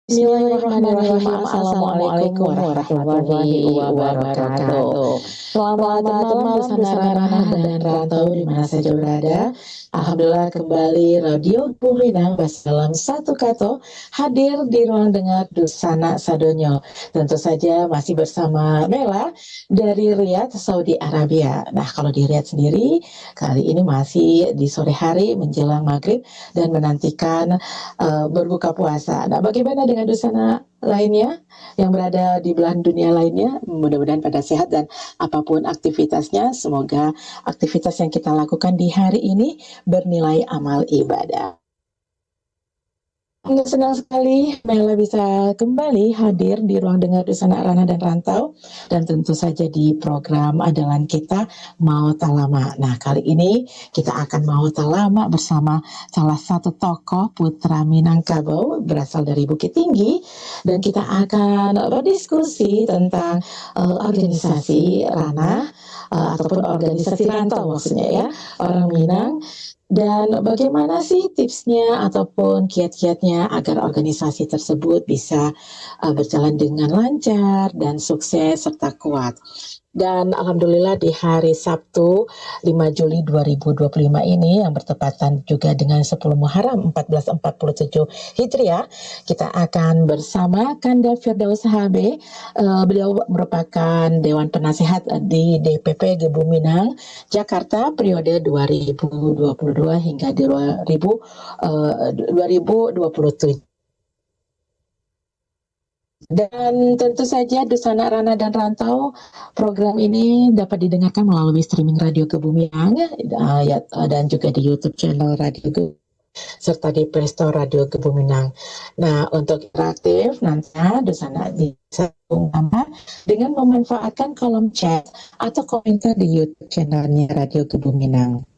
Bismillahirrahmanirrahim. Assalamualaikum warahmatullahi wabarakatuh. Selamat malam bersama Ranah dan Rantau di mana saja berada. Alhamdulillah kembali Radio Buminang dalam satu kato hadir di ruang dengar Dusana Sadonyo. Tentu saja masih bersama Mela dari Riyadh, Saudi Arabia. Nah, kalau di Riyadh sendiri kali ini masih di sore hari menjelang maghrib dan menantikan berbuka puasa. Nah, bagaimana dengan Dusana lainnya yang berada di belahan dunia lainnya? Mudah-mudahan pada sehat dan apapun aktivitasnya, semoga aktivitas yang kita lakukan di hari ini bernilai amal ibadah. Senang sekali Mela bisa kembali hadir di ruang dengar Dusana Ranah dan Rantau, dan tentu saja di program andalan kita Mau Talama. Nah, kali ini kita akan mau talama bersama salah satu tokoh putra Minangkabau berasal dari Bukit Tinggi, dan kita akan berdiskusi tentang organisasi Ranah ataupun organisasi rantau maksudnya ya, orang Minang. Dan bagaimana sih tipsnya ataupun kiat-kiatnya agar organisasi tersebut bisa berjalan dengan lancar dan sukses serta kuat. Dan alhamdulillah di hari Sabtu 5 Juli 2025 ini yang bertepatan juga dengan 10 Muharram 1447 Hijriah, kita akan bersama Kanda Firdaus HB. Beliau merupakan Dewan Penasehat di DPP Gebu Minang, Jakarta periode 2022 hingga 2027. Dan tentu saja Dusana Ranah dan Rantau, program ini dapat didengarkan melalui streaming Radio Kebumiang dan juga di YouTube channel Radio Kebumiang serta di Playstore Radio Kebumiang. Nah, untuk interaktif nanti Dusana bisa dengan memanfaatkan kolom chat atau komentar di YouTube channelnya Radio Kebumiang.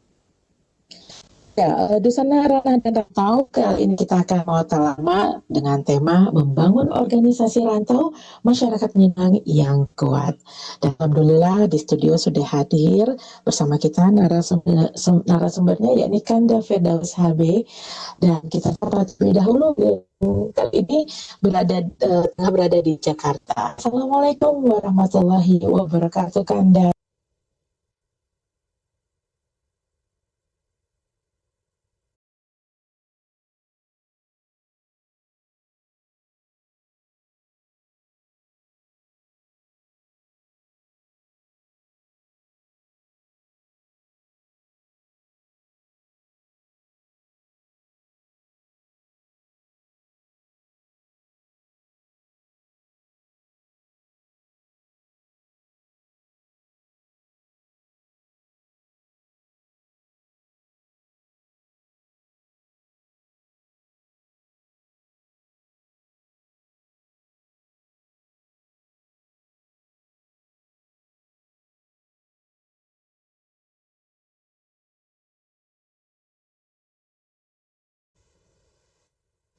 Ya, Dusana Ranah dan Rantau, kali ini kita akan mau talama dengan tema membangun organisasi rantau masyarakat Minang yang kuat. Dan alhamdulillah di studio sudah hadir bersama kita narasumbernya yakni Kanda Firdaus HB, dan kita terlebih dahulu kali ini tengah berada di Jakarta. Assalamualaikum warahmatullahi wabarakatuh, Kanda.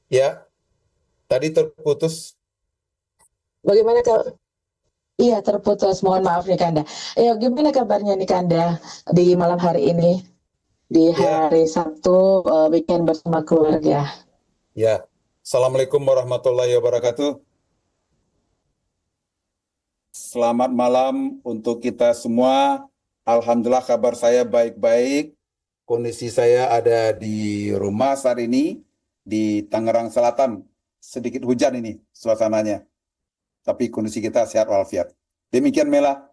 Ya, tadi terputus. Bagaimana kalau Iya, terputus. Mohon maaf nih Kanda. Gimana kabarnya nih Kanda di malam hari ini, di Ya, hari Sabtu weekend bersama keluarga? ya. Assalamualaikum warahmatullahi wabarakatuh. Selamat malam untuk kita semua. Alhamdulillah kabar saya baik-baik. Kondisi saya ada di rumah saat ini di Tangerang Selatan. Sedikit hujan ini suasananya. Tapi kondisi kita sehat walafiat. Demikian Mela.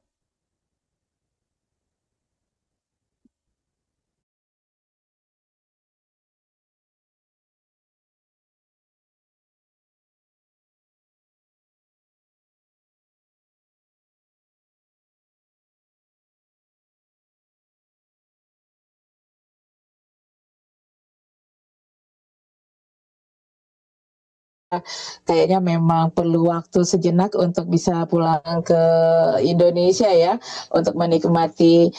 Kayaknya memang perlu waktu sejenak untuk bisa pulang ke Indonesia ya, untuk menikmati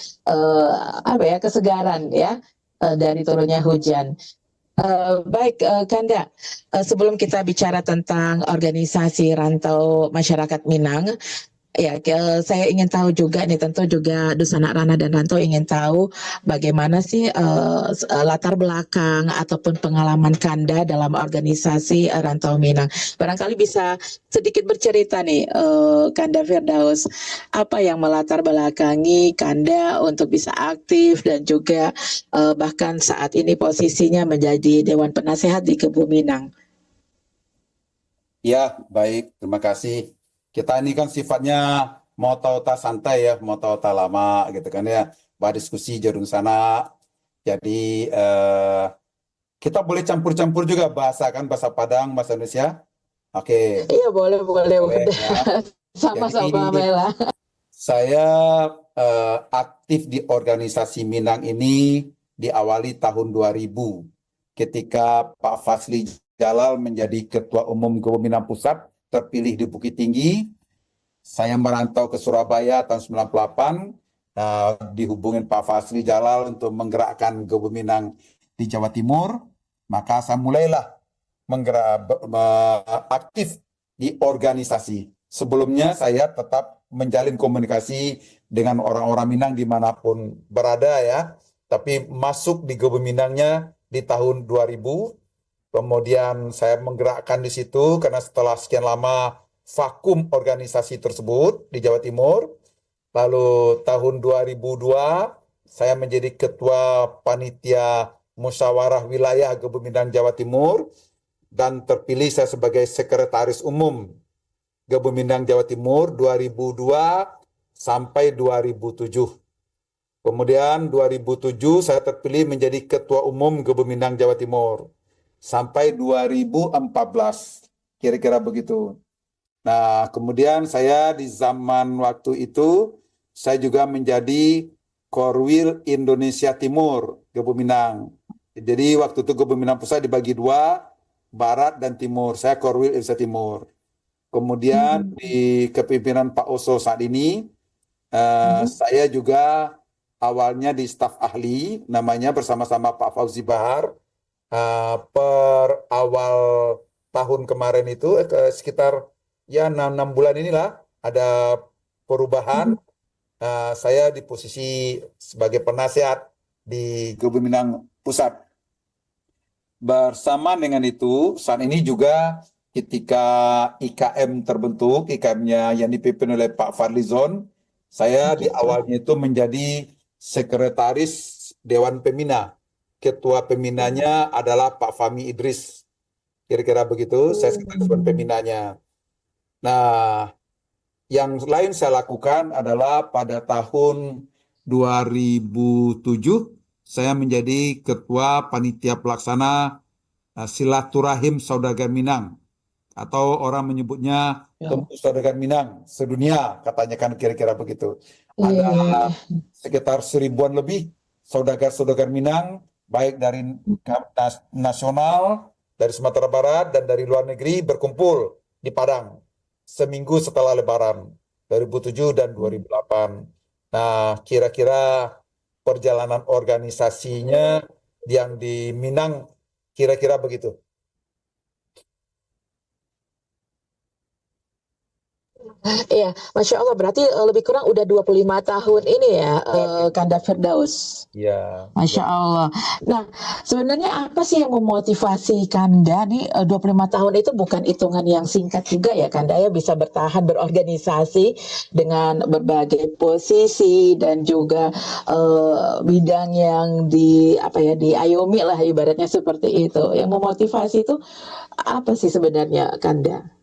kesegaran ya dari turunnya hujan. Baik, Kanda, sebelum kita bicara tentang organisasi rantau masyarakat Minang, Ya, saya ingin tahu juga nih, tentu juga Dusanak Rana dan Rantau ingin tahu bagaimana sih latar belakang ataupun pengalaman Kanda dalam organisasi Rantau Minang. Barangkali bisa sedikit bercerita nih, Kanda Firdaus, apa yang melatar belakangi Kanda untuk bisa aktif dan juga bahkan saat ini posisinya menjadi Dewan Penasehat di Kebu Minang. Ya, baik, terima kasih. Kita ini kan sifatnya mau tahu tak santai ya, mau tahu tak lama gitu kan ya, diskusi jarung sana. Jadi kita boleh campur-campur juga bahasa kan, bahasa Padang, bahasa Indonesia. Oke, Iya, boleh, boleh, boleh boleh. ya. Sama-sama, Jadi Mela. saya aktif di organisasi Minang ini diawali tahun 2000 ketika Pak Fazli Jalal menjadi Ketua Umum Kebu Minang Pusat terpilih di Bukit Tinggi. Saya merantau ke Surabaya tahun 98, dihubungin Pak Fazli Jalal untuk menggerakkan Kebu Minang di Jawa Timur. Maka saya mulailah aktif di organisasi. Sebelumnya saya tetap menjalin komunikasi dengan orang-orang Minang dimanapun berada ya. Tapi masuk di Kebu Minangnya di tahun 2000. Kemudian saya menggerakkan di situ karena setelah sekian lama vakum organisasi tersebut di Jawa Timur. Lalu tahun 2002 saya menjadi ketua panitia musyawarah wilayah Kebu Minang Jawa Timur dan terpilih saya sebagai sekretaris umum Kebu Minang Jawa Timur 2002 sampai 2007. Kemudian 2007 saya terpilih menjadi ketua umum Kebu Minang Jawa Timur sampai 2014, kira-kira begitu. Nah, kemudian saya di zaman waktu itu saya juga menjadi Korwil Indonesia Timur Kebu Minang. Jadi waktu itu Kebu Minang Pusat dibagi dua, Barat dan Timur. Saya Korwil Indonesia Timur. Kemudian di kepemimpinan Pak Oso saat ini, saya juga awalnya di staf ahli, namanya bersama-sama Pak Fauzi Bahar. Per awal tahun kemarin itu, sekitar ya 6 bulan inilah ada perubahan. Saya di posisi sebagai penasehat di Kebu Minang Pusat. Bersama dengan itu, saat ini juga ketika IKM terbentuk, IKM-nya yang dipimpin oleh Pak Fadlizon, saya di awalnya itu menjadi sekretaris Dewan Pembina. Ketua pembinanya adalah Pak Fahmi Idris. Kira-kira begitu, saya sekretaris Dewan Pembinanya. Nah, yang lain saya lakukan adalah pada tahun 2007 saya menjadi ketua panitia pelaksana silaturahim saudagar Minang, atau orang menyebutnya Tembus Saudagar Minang sedunia, katanya kan kira-kira begitu. Ada sekitar 1000-an lebih saudagar-saudagar Minang, baik dari nasional, dari Sumatera Barat dan dari luar negeri berkumpul di Padang seminggu setelah Lebaran 2007 dan 2008. Nah, kira-kira perjalanan organisasinya yang di Minang kira-kira begitu. Iya, Masya Allah, berarti lebih kurang udah 25 tahun ini ya, Kanda Firdaus. Ya. Masya Allah. Nah, sebenarnya apa sih yang memotivasi Kanda nih, 25 tahun itu bukan hitungan yang singkat juga ya Kanda ya, bisa bertahan berorganisasi dengan berbagai posisi dan juga bidang yang diayomi lah ibaratnya seperti itu. Yang memotivasi itu apa sih sebenarnya Kanda?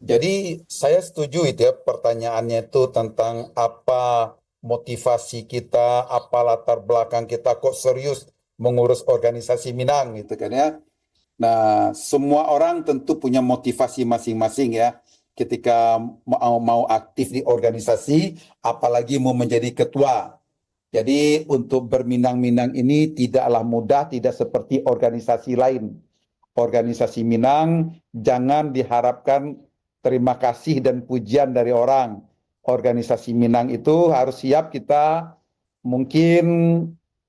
Jadi saya setuju itu ya, pertanyaannya itu tentang apa motivasi kita, apa latar belakang kita kok serius mengurus organisasi Minang gitu kan ya. Nah, semua orang tentu punya motivasi masing-masing ya. Ketika mau aktif di organisasi, apalagi mau menjadi ketua. Jadi untuk berminang-minang ini tidaklah mudah, tidak seperti organisasi lain. Organisasi Minang jangan diharapkan terima kasih dan pujian dari orang. Organisasi Minang itu harus siap kita mungkin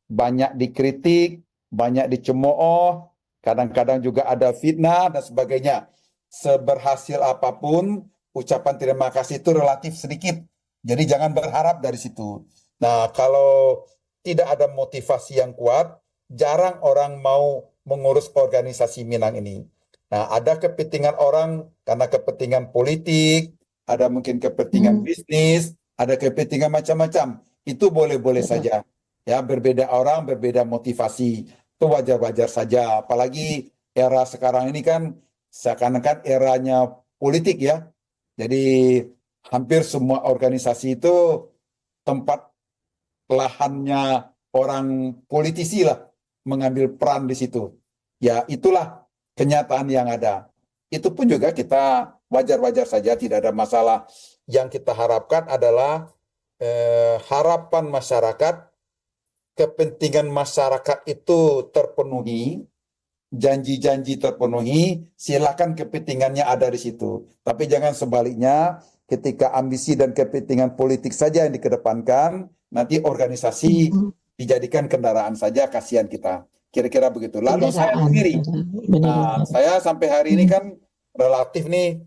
banyak dikritik, banyak dicemooh, kadang-kadang juga ada fitnah dan sebagainya. Seberhasil apapun ucapan terima kasih itu relatif sedikit. Jadi jangan berharap dari situ. Nah, kalau tidak ada motivasi yang kuat, jarang orang mau mengurus organisasi Minang ini. Nah, ada kepentingan orang karena kepentingan politik, ada mungkin kepentingan bisnis, ada kepentingan macam-macam. Itu boleh-boleh Betul. saja. Ya, berbeda orang, berbeda motivasi. Itu wajar-wajar saja. Apalagi era sekarang ini kan seakan-akan eranya politik ya. Jadi hampir semua organisasi itu tempat lahannya orang politisi lah mengambil peran di situ. Ya itulah kenyataan yang ada. Itu pun juga kita wajar-wajar saja, tidak ada masalah. Yang kita harapkan adalah harapan masyarakat, kepentingan masyarakat itu terpenuhi, janji-janji terpenuhi, silakan kepentingannya ada di situ. Tapi jangan sebaliknya, ketika ambisi dan kepentingan politik saja yang dikedepankan, nanti organisasi dijadikan kendaraan saja, kasihan kita. Kira-kira begitu. Lalu saya Kendaraan. sendiri, Benar-benar. saya sampai hari ini kan relatif nih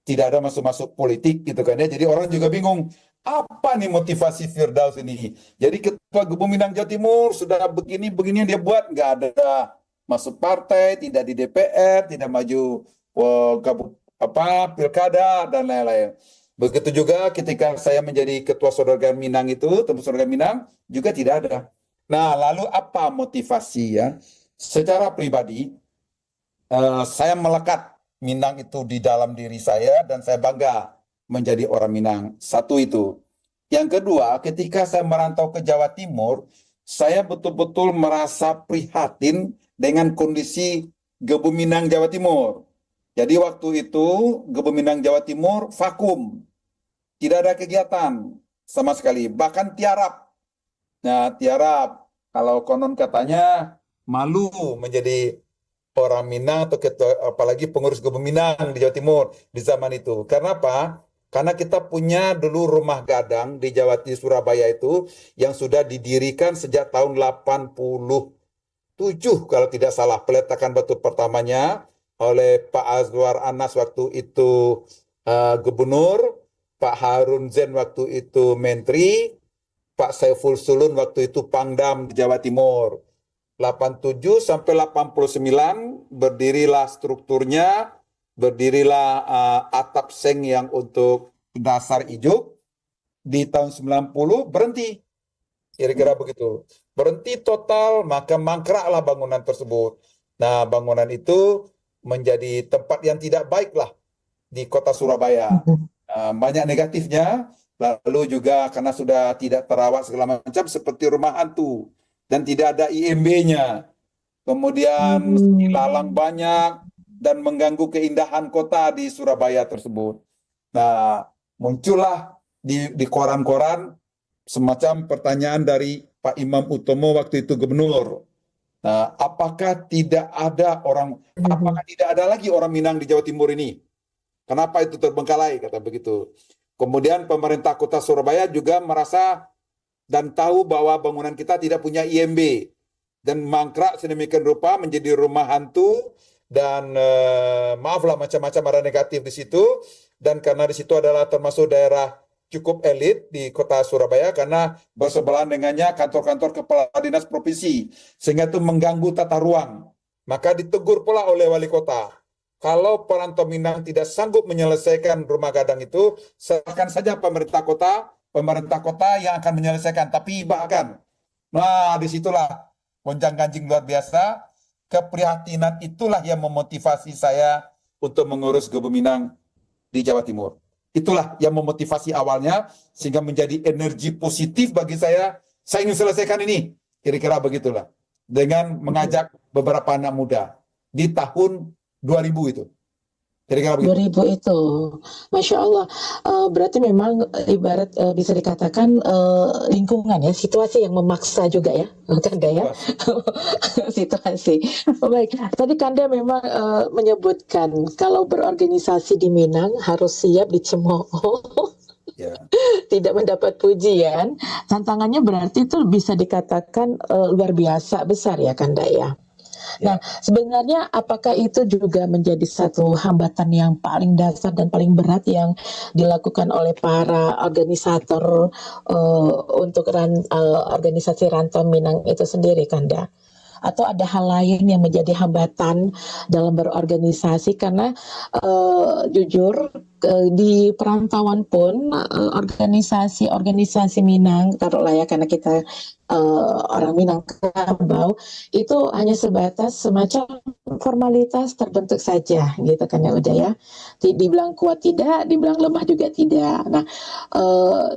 tidak ada masuk-masuk politik gitu kan ya. Jadi orang juga bingung, apa nih motivasi Firdaus ini? Jadi Ketua Gubernur Minang Jawa Timur sudah begini-begini yang dia buat, nggak ada masuk partai, tidak di DPR, tidak maju pilkada dan lain-lain. Begitu juga ketika saya menjadi Ketua Saudarga Minang itu, Tembus Saudarga Minang juga tidak ada. Nah, lalu apa motivasi ya? Secara pribadi, saya melekat Minang itu di dalam diri saya dan saya bangga menjadi orang Minang. Satu itu. Yang kedua, ketika saya merantau ke Jawa Timur, saya betul-betul merasa prihatin dengan kondisi Gebu Minang Jawa Timur. Jadi waktu itu Gebu Minang Jawa Timur vakum. Tidak ada kegiatan sama sekali, bahkan tiarap. Nah, tiarap, kalau konon katanya malu menjadi orang Minang atau apalagi pengurus Gebu Minang di Jawa Timur di zaman itu. Karena apa? Karena kita punya dulu rumah gadang di Surabaya itu yang sudah didirikan sejak tahun 87 kalau tidak salah, peletakan batu pertamanya oleh Pak Azwar Anas waktu itu gubernur, Pak Harun Zain waktu itu menteri, Pak Saiful Sulun waktu itu Pangdam di Jawa Timur. 87 sampai 89 berdirilah strukturnya, berdirilah atap seng yang untuk dasar ijuk. Di tahun 90 berhenti. Kira-kira begitu. Berhenti total, maka mangkraklah bangunan tersebut. Nah, bangunan itu menjadi tempat yang tidak baik lah di kota Surabaya. Banyak negatifnya, lalu juga karena sudah tidak terawat segala macam seperti rumah hantu dan tidak ada IMB-nya. Kemudian ilalang banyak dan mengganggu keindahan kota di Surabaya tersebut. Nah, muncullah di koran-koran semacam pertanyaan dari Pak Imam Utomo waktu itu gubernur. Nah, apakah tidak ada lagi orang Minang di Jawa Timur ini? Kenapa itu terbengkalai, kata begitu. Kemudian pemerintah kota Surabaya juga merasa dan tahu bahwa bangunan kita tidak punya IMB dan mangkrak sedemikian rupa menjadi rumah hantu dan maaflah macam-macam ada negatif di situ. Dan karena di situ adalah termasuk daerah cukup elit di kota Surabaya karena bersebelahan dengannya kantor-kantor kepala dinas provinsi sehingga itu mengganggu tata ruang. Maka ditegur pula oleh wali kota. Kalau perantau Minang tidak sanggup menyelesaikan rumah gadang itu, serahkan saja pemerintah kota yang akan menyelesaikan. Tapi bahkan, nah disitulah gonjang-ganjing luar biasa. Keprihatinan itulah yang memotivasi saya untuk mengurus Gebu Minang di Jawa Timur. Itulah yang memotivasi awalnya sehingga menjadi energi positif bagi saya. Saya ingin selesaikan ini. Kira-kira begitulah. Dengan mengajak beberapa anak muda di tahun 2000 itu. Kira-kira begitu. 2000 itu, Masya Allah. Berarti memang ibarat bisa dikatakan lingkungan ya, situasi yang memaksa juga ya, Kanda ya. Situasi. Baik, tadi Kanda memang menyebutkan kalau berorganisasi di Minang harus siap dicemooh. Ya. Tidak mendapat pujian. Tantangannya berarti itu bisa dikatakan luar biasa besar ya Kanda ya. Nah, sebenarnya apakah itu juga menjadi satu hambatan yang paling dasar dan paling berat yang dilakukan oleh para organisator untuk organisasi Rantau Minang itu sendiri, Kanda? Atau ada hal lain yang menjadi hambatan dalam berorganisasi karena jujur di perantauan pun organisasi Minang taruhlah ya karena kita orang Minangkabau itu hanya sebatas semacam formalitas terbentuk saja gitu kan ya udah ya. Dibilang kuat tidak, dibilang lemah juga tidak. Nah,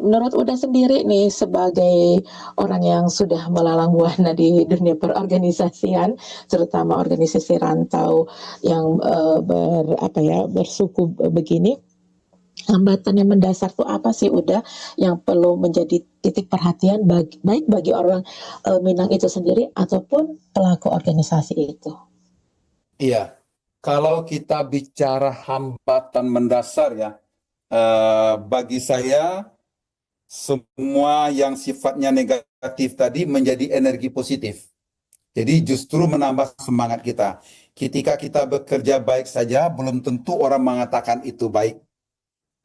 menurut Uda sendiri nih sebagai orang yang sudah melalang buana di dunia perorganisasian, terutama organisasi rantau yang bersuku begini, hambatan yang mendasar tuh apa sih Uda yang perlu menjadi titik perhatian baik bagi orang Minang itu sendiri ataupun pelaku organisasi itu? Iya, kalau kita bicara hambatan mendasar ya, bagi saya semua yang sifatnya negatif tadi menjadi energi positif. Jadi justru menambah semangat kita. Ketika kita bekerja baik saja, belum tentu orang mengatakan itu baik.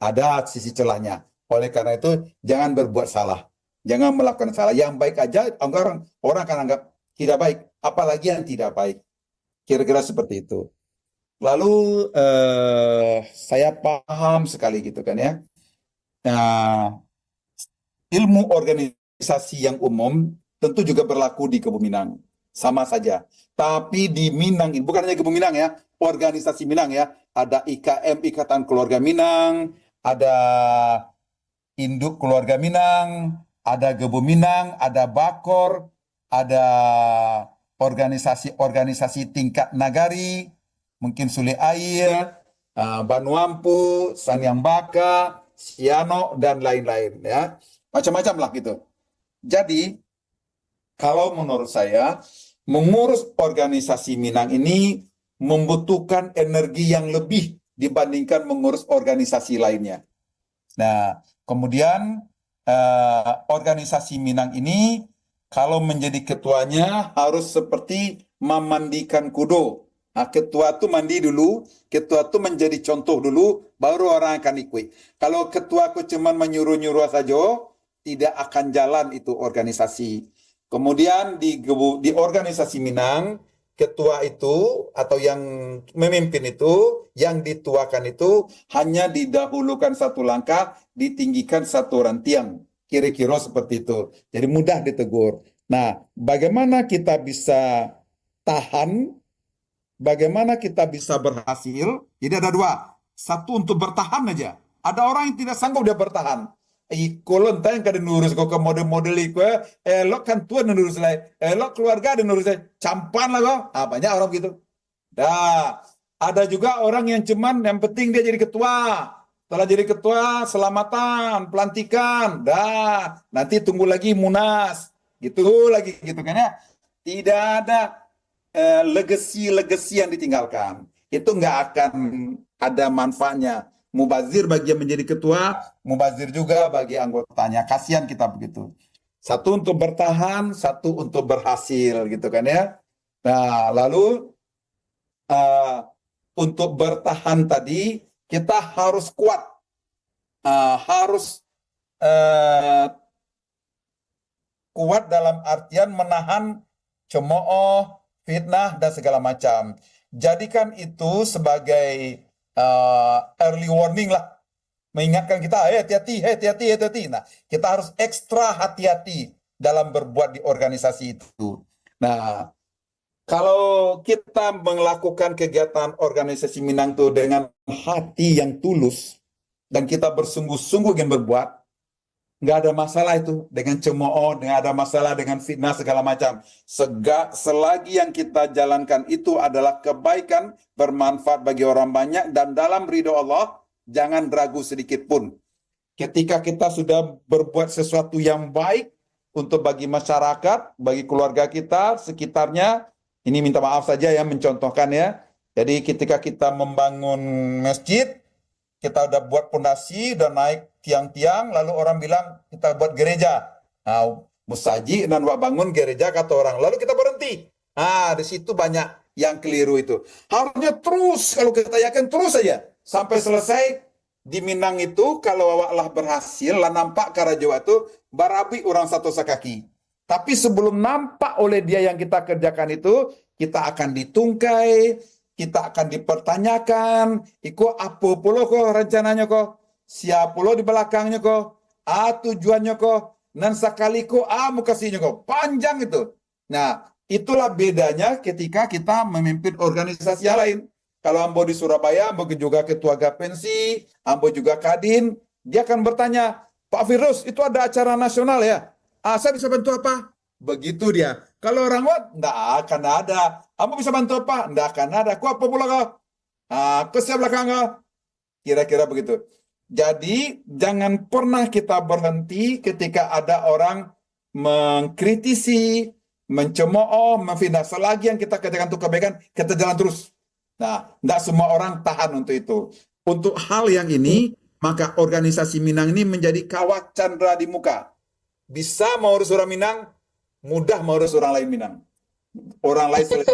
Ada sisi celahnya. Oleh karena itu, jangan berbuat salah. Jangan melakukan salah. Yang baik aja, orang akan anggap tidak baik. Apalagi yang tidak baik. Kira-kira seperti itu. Lalu saya paham sekali gitu kan ya. Nah, ilmu organisasi yang umum tentu juga berlaku di Kebun Minang. Sama saja. Tapi di Minang, bukan hanya Kebun Minang ya, organisasi Minang ya. Ada IKM, Ikatan Keluarga Minang, ada Induk Keluarga Minang, ada Kebun Minang, ada Bakor, ada organisasi-organisasi tingkat nagari, mungkin Sule Air, Banuampu, Sanyang Baka, Siano, dan lain-lain ya. Macam-macam lah gitu. Jadi, kalau menurut saya, mengurus organisasi Minang ini membutuhkan energi yang lebih dibandingkan mengurus organisasi lainnya. Nah, kemudian organisasi Minang ini kalau menjadi ketuanya harus seperti memandikan kudo. Nah, ketua itu mandi dulu, ketua itu menjadi contoh dulu, baru orang akan ikut. Kalau ketuaku cuma menyuruh-nyuruh saja, tidak akan jalan itu organisasi. Kemudian di organisasi Minang, ketua itu atau yang memimpin itu, yang dituakan itu hanya didahulukan satu langkah, ditinggikan satu rantiang. Kira-kira seperti itu. Jadi mudah ditegur. Nah, bagaimana kita bisa tahan, bagaimana kita bisa berhasil? Jadi ada dua. Satu untuk bertahan aja. Ada orang yang tidak sanggup dia bertahan. Kolon tayang kada nurus kok ke model-model iku elok kan tuan nurus lain elok keluarga ada nurus lain campan lah kok banyak orang gitu dah ada juga orang yang cuman yang penting dia jadi ketua setelah jadi ketua selamatan pelantikan dah nanti tunggu lagi munas gitu lagi gitu kan ya tidak ada legacy yang ditinggalkan itu nggak akan ada manfaatnya. Mubazir bagi yang menjadi ketua, mubazir juga bagi anggotanya. Kasihan kita begitu. Satu untuk bertahan, satu untuk berhasil gitu kan ya. Nah, lalu untuk bertahan tadi kita harus kuat. Harus kuat dalam artian menahan cemooh, fitnah dan segala macam. Jadikan itu sebagai early warning lah, mengingatkan kita, hati-hati. Nah, kita harus ekstra hati-hati dalam berbuat di organisasi itu. Nah, kalau kita melakukan kegiatan organisasi Minang itu dengan hati yang tulus dan kita bersungguh-sungguh ingin berbuat, nggak ada masalah itu dengan cemooh, nggak ada masalah dengan fitnah segala macam. Selagi yang kita jalankan itu adalah kebaikan, bermanfaat bagi orang banyak dan dalam ridho Allah, jangan ragu sedikit pun. Ketika kita sudah berbuat sesuatu yang baik untuk bagi masyarakat, bagi keluarga kita, sekitarnya, ini minta maaf saja ya mencontohkan ya. Jadi ketika kita membangun masjid, kita udah buat pondasi, udah naik tiang-tiang, lalu orang bilang kita buat gereja. Nah, musaji dan buat bangun gereja kata orang. Lalu kita berhenti. Di situ banyak yang keliru itu. Harusnya terus, kalau kita yakin terus saja sampai selesai. Di Minang itu kalau awak lah berhasil lah nampak Karajawa itu barabi orang satu sakaki. Tapi sebelum nampak oleh dia yang kita kerjakan itu, kita akan ditungkai, kita akan dipertanyakan, iko apa pula kok rencananya kok, siapa pula di belakangnya kok, tujuannya kok, nan sekali kok mukasinya kok, panjang itu. Nah, itulah bedanya ketika kita memimpin organisasi yang lain. Kalau Ambo di Surabaya, Ambo juga ketua Gapensi, Ambo juga Kadin, dia akan bertanya, Pak Firdaus, itu ada acara nasional ya? Saya bisa bantu apa? Begitu dia. Kalau orang Wat, enggak akan ada. Ambo bisa bantu apa? Enggak akan ada. Ku apa pula kau? Ke sebelah belakang kau? Kira-kira begitu. Jadi, jangan pernah kita berhenti ketika ada orang mengkritisi, mencemooh, memfitnah. Selagi yang kita kerjakan untuk kebaikan, kita jalan terus. Nah, tidak semua orang tahan untuk itu. Untuk hal yang ini, maka organisasi Minang ini menjadi kawat candra di muka. Bisa mengurus orang Minang, mudah mengurus orang lain Minang. Orang lain selesai.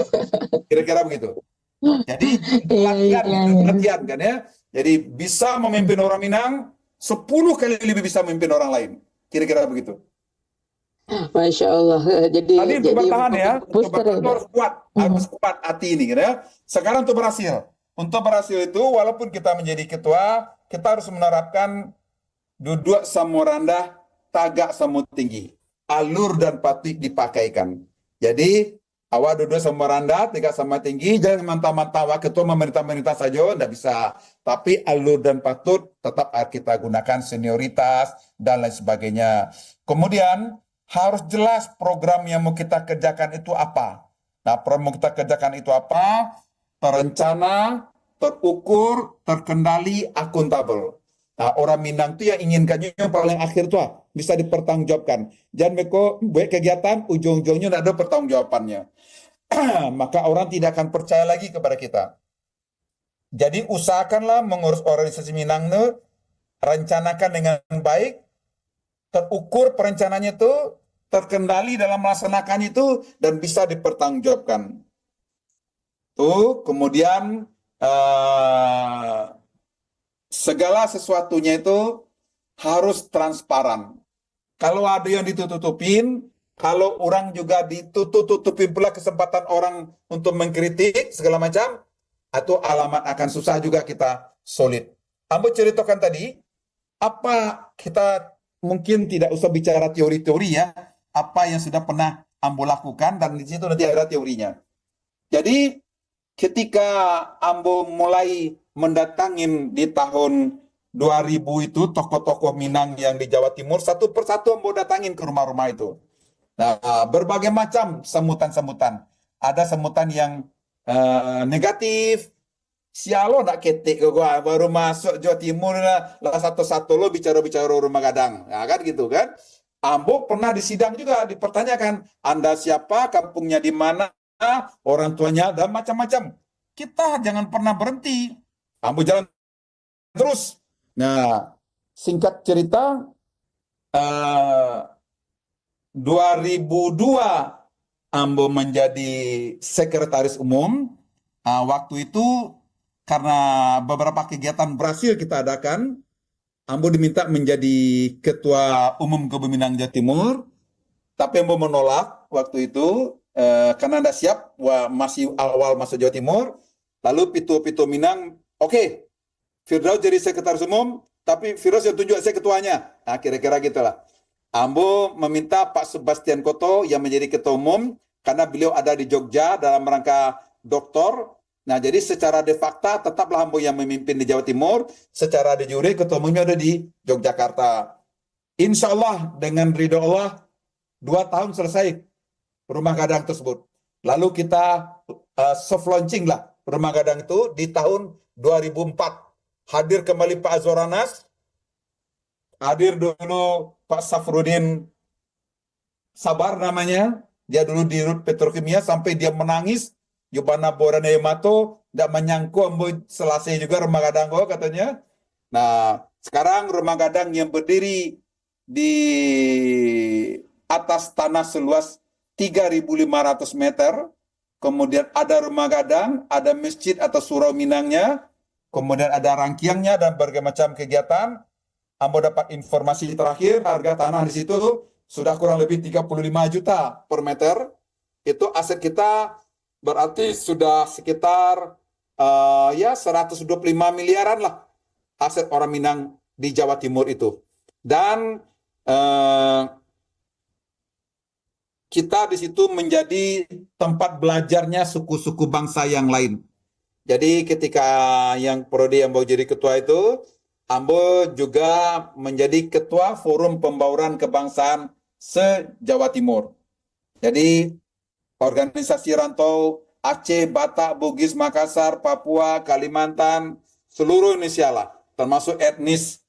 Kira-kira begitu. Jadi, latihan kan ya. Jadi, bisa memimpin orang Minang, 10 kali lebih bisa memimpin orang lain. Kira-kira begitu. Masya Allah. Jadi untuk bertahan ya, untuk bertahan harus kuat hati ini, gitu ya. Sekarang untuk berhasil itu, walaupun kita menjadi ketua, kita harus menerapkan duduk sama rendah, tagak sama tinggi, alur dan patut dipakaikan. Jadi awak duduk sama rendah, tagak sama tinggi, jangan mentah-mentah awak ketua memerintah saja, tidak bisa. Tapi alur dan patut tetap kita gunakan, senioritas dan lain sebagainya. Kemudian harus jelas program yang mau kita kerjakan itu apa. Nah, program yang kita kerjakan itu apa? Terencana, terukur, terkendali, akuntabel. Nah, orang Minang itu yang inginkannya yang paling akhir itu bisa dipertanggungjawabkan. Jangan buat kegiatan, ujung-ujungnya tidak ada pertanggungjawabannya. Maka orang tidak akan percaya lagi kepada kita. Jadi usahakanlah mengurus organisasi Minang itu, rencanakan dengan baik, terukur perencanaannya itu, terkendali dalam melaksanakan itu, dan bisa dipertanggungjawabkan. Tuh, kemudian segala sesuatunya itu harus transparan. Kalau ada yang ditutup-tutupin, kalau orang juga ditutup-tutupin pula kesempatan orang untuk mengkritik segala macam, atau alamat akan susah juga kita solid. Ambo ceritakan tadi, apa kita mungkin tidak usah bicara teori-teori ya, apa yang sudah pernah Ambo lakukan, dan di situ nanti ada teorinya. Jadi ketika Ambo mulai mendatangin di tahun 2000 itu tokoh-tokoh Minang yang di Jawa Timur, satu persatu Ambo datangin ke rumah-rumah itu. Nah, berbagai macam semutan-semutan. Ada semutan yang negatif. Sialo nak ketik ke gua baru masuk Jawa Timur lah satu-satu lo bicara-bicara rumah gadang. Nah, kan gitu kan. Ambo pernah disidang juga, dipertanyakan, Anda siapa, kampungnya di mana, orang tuanya, dan macam-macam. Kita jangan pernah berhenti. Ambo jalan terus. Nah, singkat cerita, 2002 Ambo menjadi sekretaris umum. Waktu itu karena beberapa kegiatan berhasil kita adakan, Ambo diminta menjadi ketua umum Kebun Minang Jawa Timur, tapi Ambo menolak waktu itu karena tidak siap, masih awal masuk Jawa Timur. Lalu Pitu Minang, oke, Firdaus jadi sekretaris umum, tapi Firdaus yang tunjuk saya ketuanya. Nah, kira-kira gitulah. Ambo meminta Pak Sebastian Koto yang menjadi ketua umum, karena beliau ada di Jogja dalam rangka doktor. Nah, jadi secara de facto tetaplah Ambo yang memimpin di Jawa Timur, secara de jure ketua umumnya ada di Yogyakarta. Insya Allah dengan ridho Allah 2 tahun selesai rumah gadang tersebut. Lalu kita soft launching lah rumah gadang itu di tahun 2004. Hadir kembali Pak Azwaranas, hadir dulu Pak Safrudin Sabar namanya, dia dulu di Rut Petrokimia sampai dia menangis. Yubana Borana Yamato tidak menyangku Ambo selesai juga rumah gadang katanya. Nah, sekarang rumah gadang yang berdiri di atas tanah seluas 3.500 meter, kemudian ada rumah gadang, ada masjid atau surau Minangnya, kemudian ada rangkiangnya dan berbagai macam kegiatan. Ambo dapat informasi terakhir, harga tanah di situ sudah kurang lebih 35 juta per meter. Itu aset kita berarti sudah sekitar ya 125 miliaran lah aset orang Minang di Jawa Timur itu. Dan kita di situ menjadi tempat belajarnya suku-suku bangsa yang lain. Jadi ketika yang Prodi Ambo jadi ketua itu, Ambo juga menjadi ketua Forum Pembauran Kebangsaan se-Jawa Timur. Jadi organisasi rantau Aceh, Batak, Bugis, Makassar, Papua, Kalimantan, seluruh Indonesia lah, termasuk etnis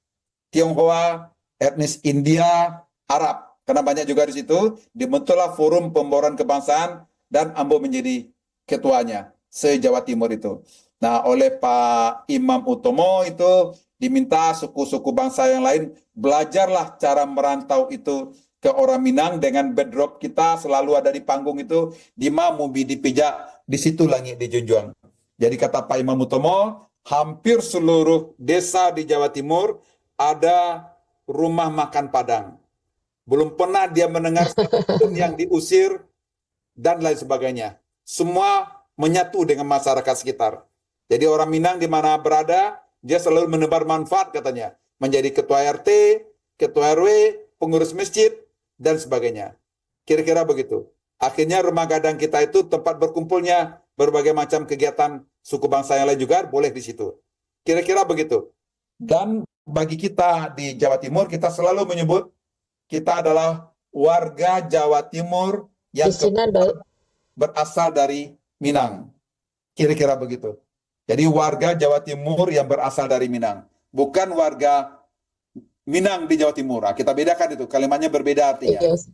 Tionghoa, etnis India, Arab. Karena banyak juga di situ, dibentuklah Forum Pembauran Kebangsaan dan Ambo menjadi ketuanya se-Jawa Timur itu. Nah, oleh Pak Imam Utomo itu diminta suku-suku bangsa yang lain belajarlah cara merantau itu ke orang Minang dengan bedrock kita selalu ada di panggung itu di Mubi di Pijak, di situ langit dijunjung. Jadi kata Pak Imam Utomo, hampir seluruh desa di Jawa Timur ada rumah makan Padang. Belum pernah dia mendengar satupun yang diusir dan lain sebagainya. Semua menyatu dengan masyarakat sekitar. Jadi orang Minang di mana berada, dia selalu menebar manfaat katanya. Menjadi ketua RT, ketua RW, pengurus masjid, dan sebagainya. Kira-kira begitu. Akhirnya rumah gadang kita itu tempat berkumpulnya berbagai macam kegiatan suku bangsa yang lain juga boleh di situ. Kira-kira begitu. Dan bagi kita di Jawa Timur, kita selalu menyebut kita adalah warga Jawa Timur yang berasal dari Minang. Kira-kira begitu. Jadi warga Jawa Timur yang berasal dari Minang. Bukan warga Minang di Jawa Timur. Nah, kita bedakan itu. Kalimatnya berbeda artinya. Yes.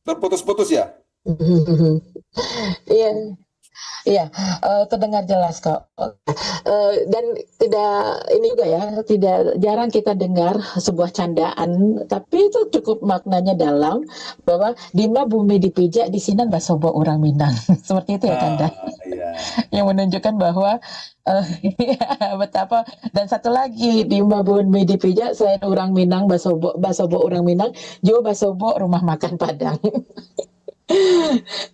Terputus-putus ya? Iya. Iya, terdengar jelas kok. Dan tidak ini juga ya, tidak jarang kita dengar sebuah candaan, tapi itu cukup maknanya dalam bahwa Dima bumi dipijak di sini basobo orang Minang. Seperti itu ya Kanda. Iya. Yang menunjukkan bahwa ya, betapa, dan satu lagi Dima bumi dipijak selain orang Minang basobo orang Minang, juga basobo rumah makan Padang.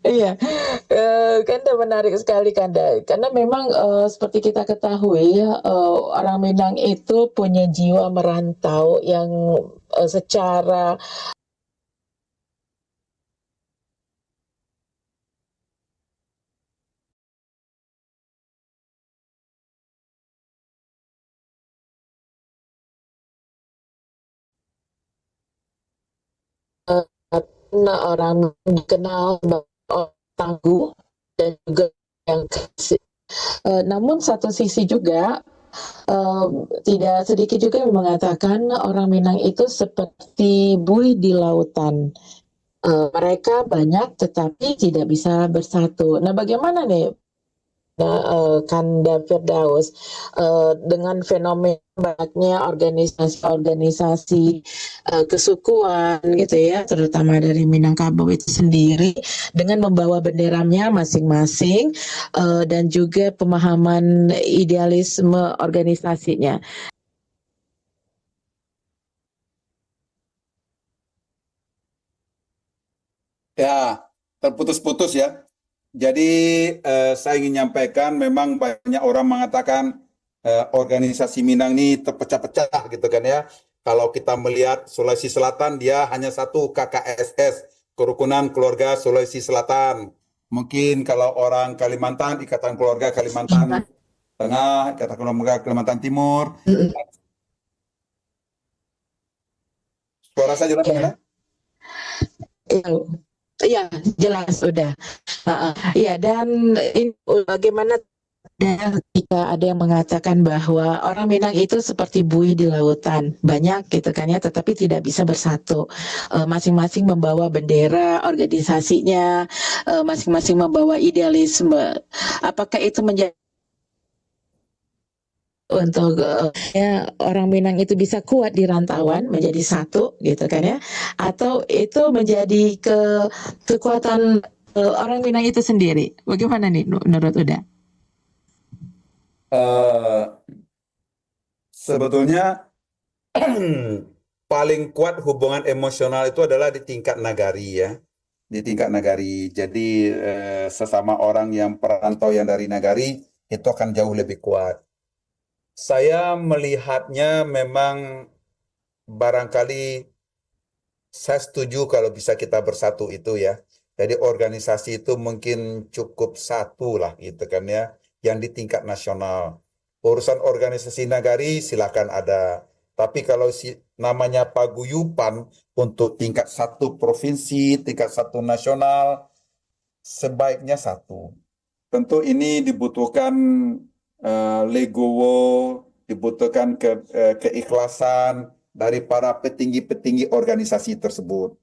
Iya, Kanda menarik sekali Kanda, karena memang seperti kita ketahui orang Minang itu punya jiwa merantau yang secara orang dikenal sebagai orang tangguh dan juga yang kasih. Namun satu sisi juga tidak sedikit juga yang mengatakan orang Minang itu seperti buih di lautan. Mereka banyak tetapi tidak bisa bersatu. Nah, bagaimana nih Kanda Firdaus dengan fenomena banyaknya organisasi-organisasi kesukuan gitu ya, terutama dari Minangkabau itu sendiri dengan membawa benderanya masing-masing dan juga pemahaman idealisme organisasinya. Ya, terputus-putus ya. Jadi saya ingin nyampaikan memang banyak orang mengatakan organisasi Minang ini terpecah-pecah gitu kan ya. Kalau kita melihat Sulawesi Selatan dia hanya satu KKSS, Kerukunan Keluarga Sulawesi Selatan. Mungkin kalau orang Kalimantan, Ikatan Keluarga Kalimantan Tengah, Ikatan Keluarga Kalimantan Timur. Suara saya jelas ya? Iya, jelas sudah. Iya, dan ini bagaimana jika ada yang mengatakan bahwa orang Minang itu seperti buih di lautan, banyak gitu kan ya, tetapi tidak bisa bersatu. Masing-masing membawa bendera organisasinya, masing-masing membawa idealisme. Apakah itu menjadi untuk ya, orang Minang itu bisa kuat di rantauan menjadi satu gitu kan ya, atau itu menjadi kekuatan Orang Minang itu sendiri, bagaimana nih menurut Uda? Eh, Sebetulnya paling kuat hubungan emosional itu adalah di tingkat nagari ya, di tingkat nagari. Jadi sesama orang yang perantau yang dari nagari itu akan jauh lebih kuat. Saya melihatnya memang barangkali saya setuju kalau bisa kita bersatu itu ya. Jadi organisasi itu mungkin cukup satu lah gitu kan ya, yang di tingkat nasional. Urusan organisasi nagari silakan ada. Tapi kalau namanya paguyuban untuk tingkat satu provinsi, tingkat satu nasional, sebaiknya satu. Tentu ini dibutuhkan legowo, dibutuhkan keikhlasan dari para petinggi-petinggi organisasi tersebut.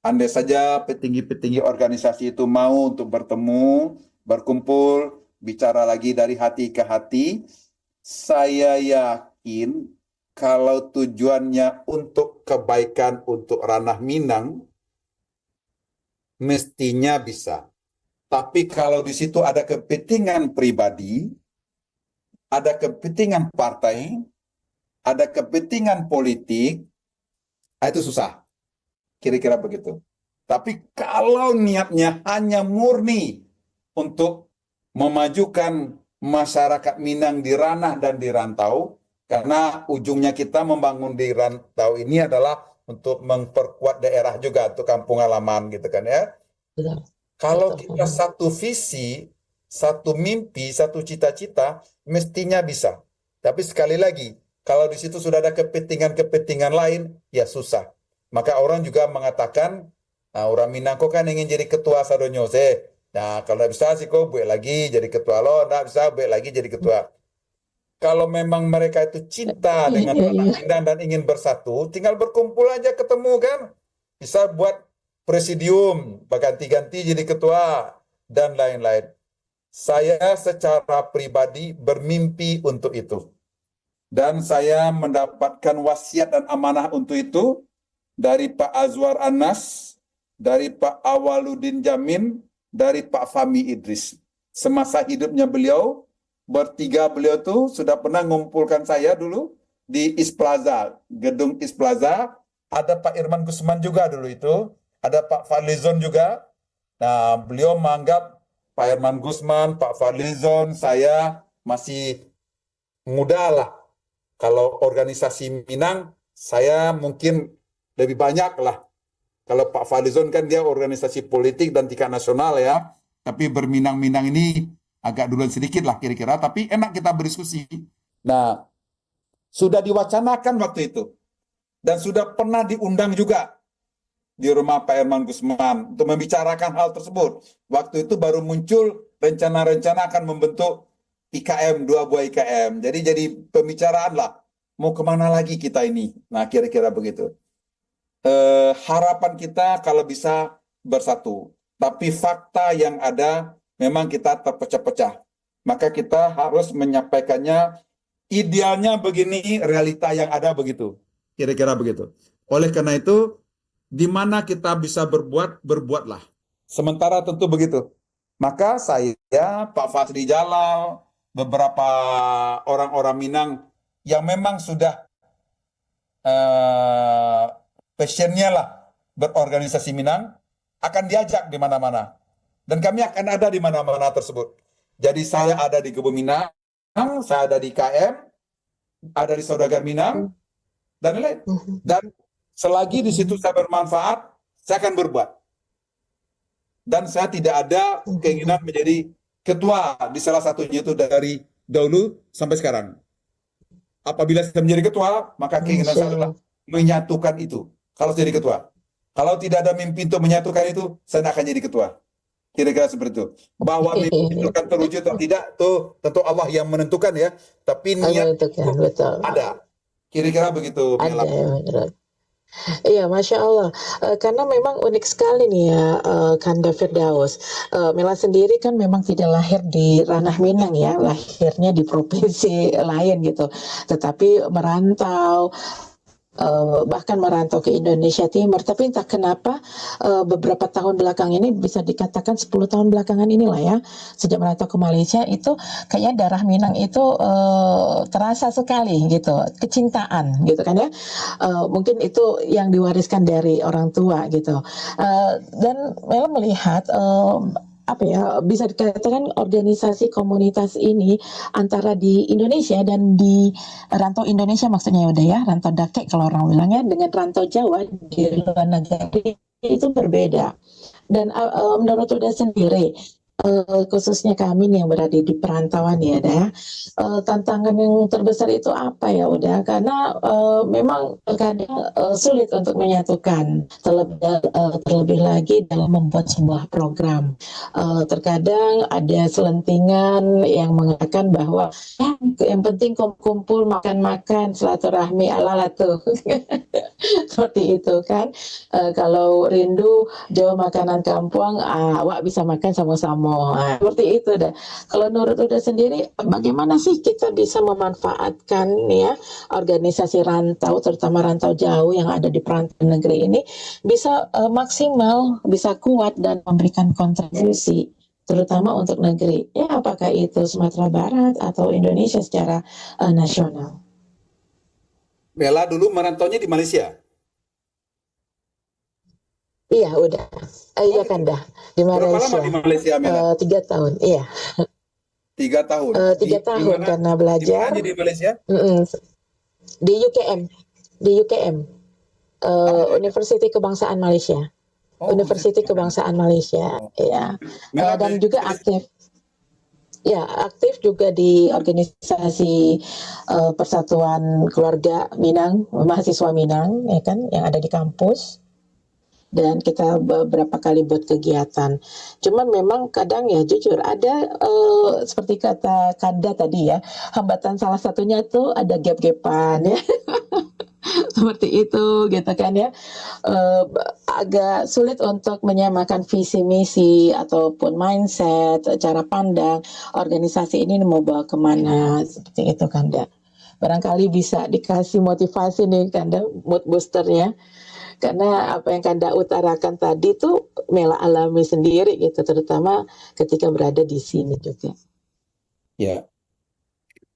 Andai saja petinggi-petinggi organisasi itu mau untuk bertemu, berkumpul, bicara lagi dari hati ke hati, saya yakin kalau tujuannya untuk kebaikan untuk ranah Minang, mestinya bisa. Tapi kalau di situ ada kepentingan pribadi, ada kepentingan partai, ada kepentingan politik, itu susah. Kira-kira begitu. Tapi kalau niatnya hanya murni untuk memajukan masyarakat Minang di ranah dan di rantau, karena ujungnya kita membangun di rantau ini adalah untuk memperkuat daerah juga, untuk kampung halaman gitu kan ya. Betul, Kalau betul. kita satu visi, satu mimpi, satu cita-cita, mestinya bisa. Tapi sekali lagi, kalau di situ sudah ada kepentingan-kepentingan lain, ya susah. Maka orang juga mengatakan, nah, orang Minang kok kan ingin jadi ketua Sadonyose. Nah, kalau tidak bisa sih kok buat lagi jadi ketua lo, tidak bisa buat lagi jadi ketua. Kalau memang mereka itu cinta Iya, dengan iya, tanah iya. Minang dan ingin bersatu, tinggal berkumpul aja ketemu kan. Bisa buat presidium, berganti-ganti jadi ketua, dan lain-lain. Saya secara pribadi bermimpi untuk itu. Dan saya mendapatkan wasiat dan amanah untuk itu dari Pak Azwar Anas, dari Pak Awaludin Jamin, dari Pak Fahmi Idris. Semasa hidupnya beliau, bertiga beliau tuh sudah pernah mengumpulkan saya dulu di East Plaza, gedung East Plaza. Ada Pak Irman Gusman juga dulu itu, ada Pak Fadlizon juga. Nah, beliau menganggap Pak Irman Gusman, Pak Fadlizon, saya masih muda lah. Kalau organisasi Minang, saya mungkin lebih banyak lah. Kalau Pak Fadlizon kan dia organisasi politik dan tingkat nasional ya. Tapi berminang-minang ini agak duluan sedikit lah kira-kira. Tapi enak kita berdiskusi. Nah, sudah diwacanakan waktu itu. Dan sudah pernah diundang juga di rumah Pak Herman Gusman untuk membicarakan hal tersebut. Waktu itu baru muncul rencana-rencana akan membentuk IKM, dua buah IKM. Jadi pembicaraan lah. Mau kemana lagi kita ini? Nah, kira-kira begitu. Harapan kita kalau bisa bersatu. Tapi fakta yang ada memang kita terpecah-pecah. Maka kita harus menyampaikannya idealnya begini, realita yang ada begitu. Kira-kira begitu. Oleh karena itu, di mana kita bisa berbuat, berbuatlah. Sementara tentu begitu. Maka saya, Pak Fadli Jalal, beberapa orang-orang Minang yang memang sudah passionnya lah berorganisasi Minang, akan diajak di mana-mana. Dan kami akan ada di mana-mana tersebut. Jadi saya ada di Kebun Minang, saya ada di KM, ada di Saudagar Minang, dan lain-lain. Dan selagi di situ saya bermanfaat, saya akan berbuat. Dan saya tidak ada keinginan menjadi ketua di salah satunya itu dari dahulu sampai sekarang. Apabila saya menjadi ketua, maka keinginan saya adalah menyatukan itu. Kalau jadi ketua. Kalau tidak ada mimpi untuk menyatukan itu, saya tidak akan jadi ketua. Kira-kira seperti itu. Bahwa mimpi itu akan terwujud atau tidak, tuh tentu Allah yang menentukan ya. Tapi niat Menentukan, betul. ada. Kira-kira begitu. Ada ya, betul. Iya, Masya Allah. Karena memang unik sekali nih ya, Kanda Firdaus. Mela sendiri kan memang tidak lahir di ranah Minang ya, lahirnya di provinsi lain gitu. Tetapi merantau, bahkan merantau ke Indonesia Timur. Tapi entah kenapa beberapa tahun belakang ini, bisa dikatakan 10 tahun belakangan inilah ya, sejak merantau ke Malaysia itu kayaknya darah Minang itu terasa sekali gitu, kecintaan gitu kan ya. Mungkin itu yang diwariskan dari orang tua gitu. Dan memang melihat apa ya, bisa dikatakan organisasi komunitas ini antara di Indonesia dan di rantau Indonesia, maksudnya ya udah ya, rantau Dakek kalau orang bilangnya, dengan rantau Jawa di luar negeri itu berbeda. Dan menurut Uda sendiri, khususnya kami nih yang berada di perantauan ya, Dah, tantangan yang terbesar itu apa ya, Uda? Karena memang kadang sulit untuk menyatukan, terlebih lagi dalam membuat sebuah program. Terkadang ada selentingan yang mengatakan bahwa yang penting kumpul makan-makan silaturahmi ala tuh. Seperti itu kan. Kalau rindu jauh makanan kampung, awak bisa makan sama-sama. Seperti itu dah. Kalau menurut Uda sendiri, bagaimana sih kita bisa memanfaatkan ya organisasi rantau, terutama rantau jauh yang ada di perantauan negeri ini, bisa maksimal, bisa kuat dan memberikan kontribusi, terutama untuk negeri. Ya, apakah itu Sumatera Barat atau Indonesia secara nasional? Bella dulu merantaunya di Malaysia. Iya, udah. Iya kan dah. Di Berapa lama Malaysia. di Malaysia, Mela? 3 tahun, iya. 3 tahun. 3 tahun karena Di belajar. mana di Malaysia? Di UKM. Di UKM. Universiti Kebangsaan Malaysia. Universiti Kebangsaan Malaysia, ya. Dan juga aktif. Ya, aktif juga di organisasi Persatuan Keluarga Minang, mahasiswa Minang, ya kan, yang ada di kampus. Dan kita beberapa kali buat kegiatan. Cuman memang kadang ya jujur ada seperti kata Kanda tadi ya, hambatan salah satunya tuh ada gap-gapan ya. Seperti itu gitu kan ya. Agak sulit untuk menyamakan visi misi ataupun mindset, cara pandang organisasi ini mau bawa kemana, seperti itu Kanda. Barangkali bisa dikasih motivasi nih Kanda, mood boosternya. Karena apa yang Kanda utarakan tadi tuh Mela alami sendiri gitu, terutama ketika berada di sini juga. Ya.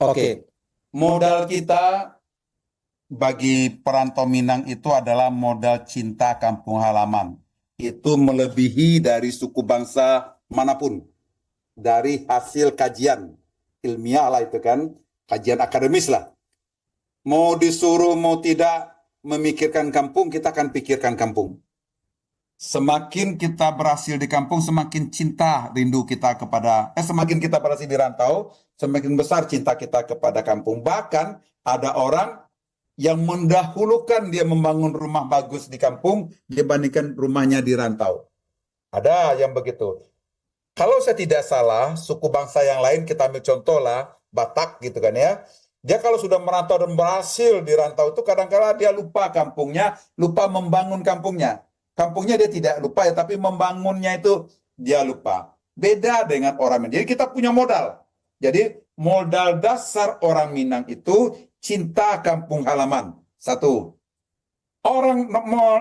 Oke. Modal kita bagi perantau Minang itu adalah modal cinta kampung halaman. Itu melebihi dari suku bangsa manapun. Dari hasil kajian ilmiah lah itu kan, kajian akademis lah. Mau disuruh mau tidak memikirkan kampung, kita akan pikirkan kampung. Semakin kita berhasil di kampung, semakin cinta rindu kita kepada, semakin kita berhasil di rantau, semakin besar cinta kita kepada kampung. Bahkan ada orang yang mendahulukan dia membangun rumah bagus di kampung dibandingkan rumahnya di rantau. Ada yang begitu. Kalau saya tidak salah, suku bangsa yang lain kita ambil contoh lah, Batak gitu kan ya. Dia kalau sudah merantau dan berhasil di rantau itu kadang-kala dia lupa kampungnya, lupa membangun kampungnya. Kampungnya dia tidak lupa ya, tapi membangunnya itu dia lupa. Beda dengan orang Minang. Jadi kita punya modal. Jadi modal dasar orang Minang itu cinta kampung halaman. Satu. Orang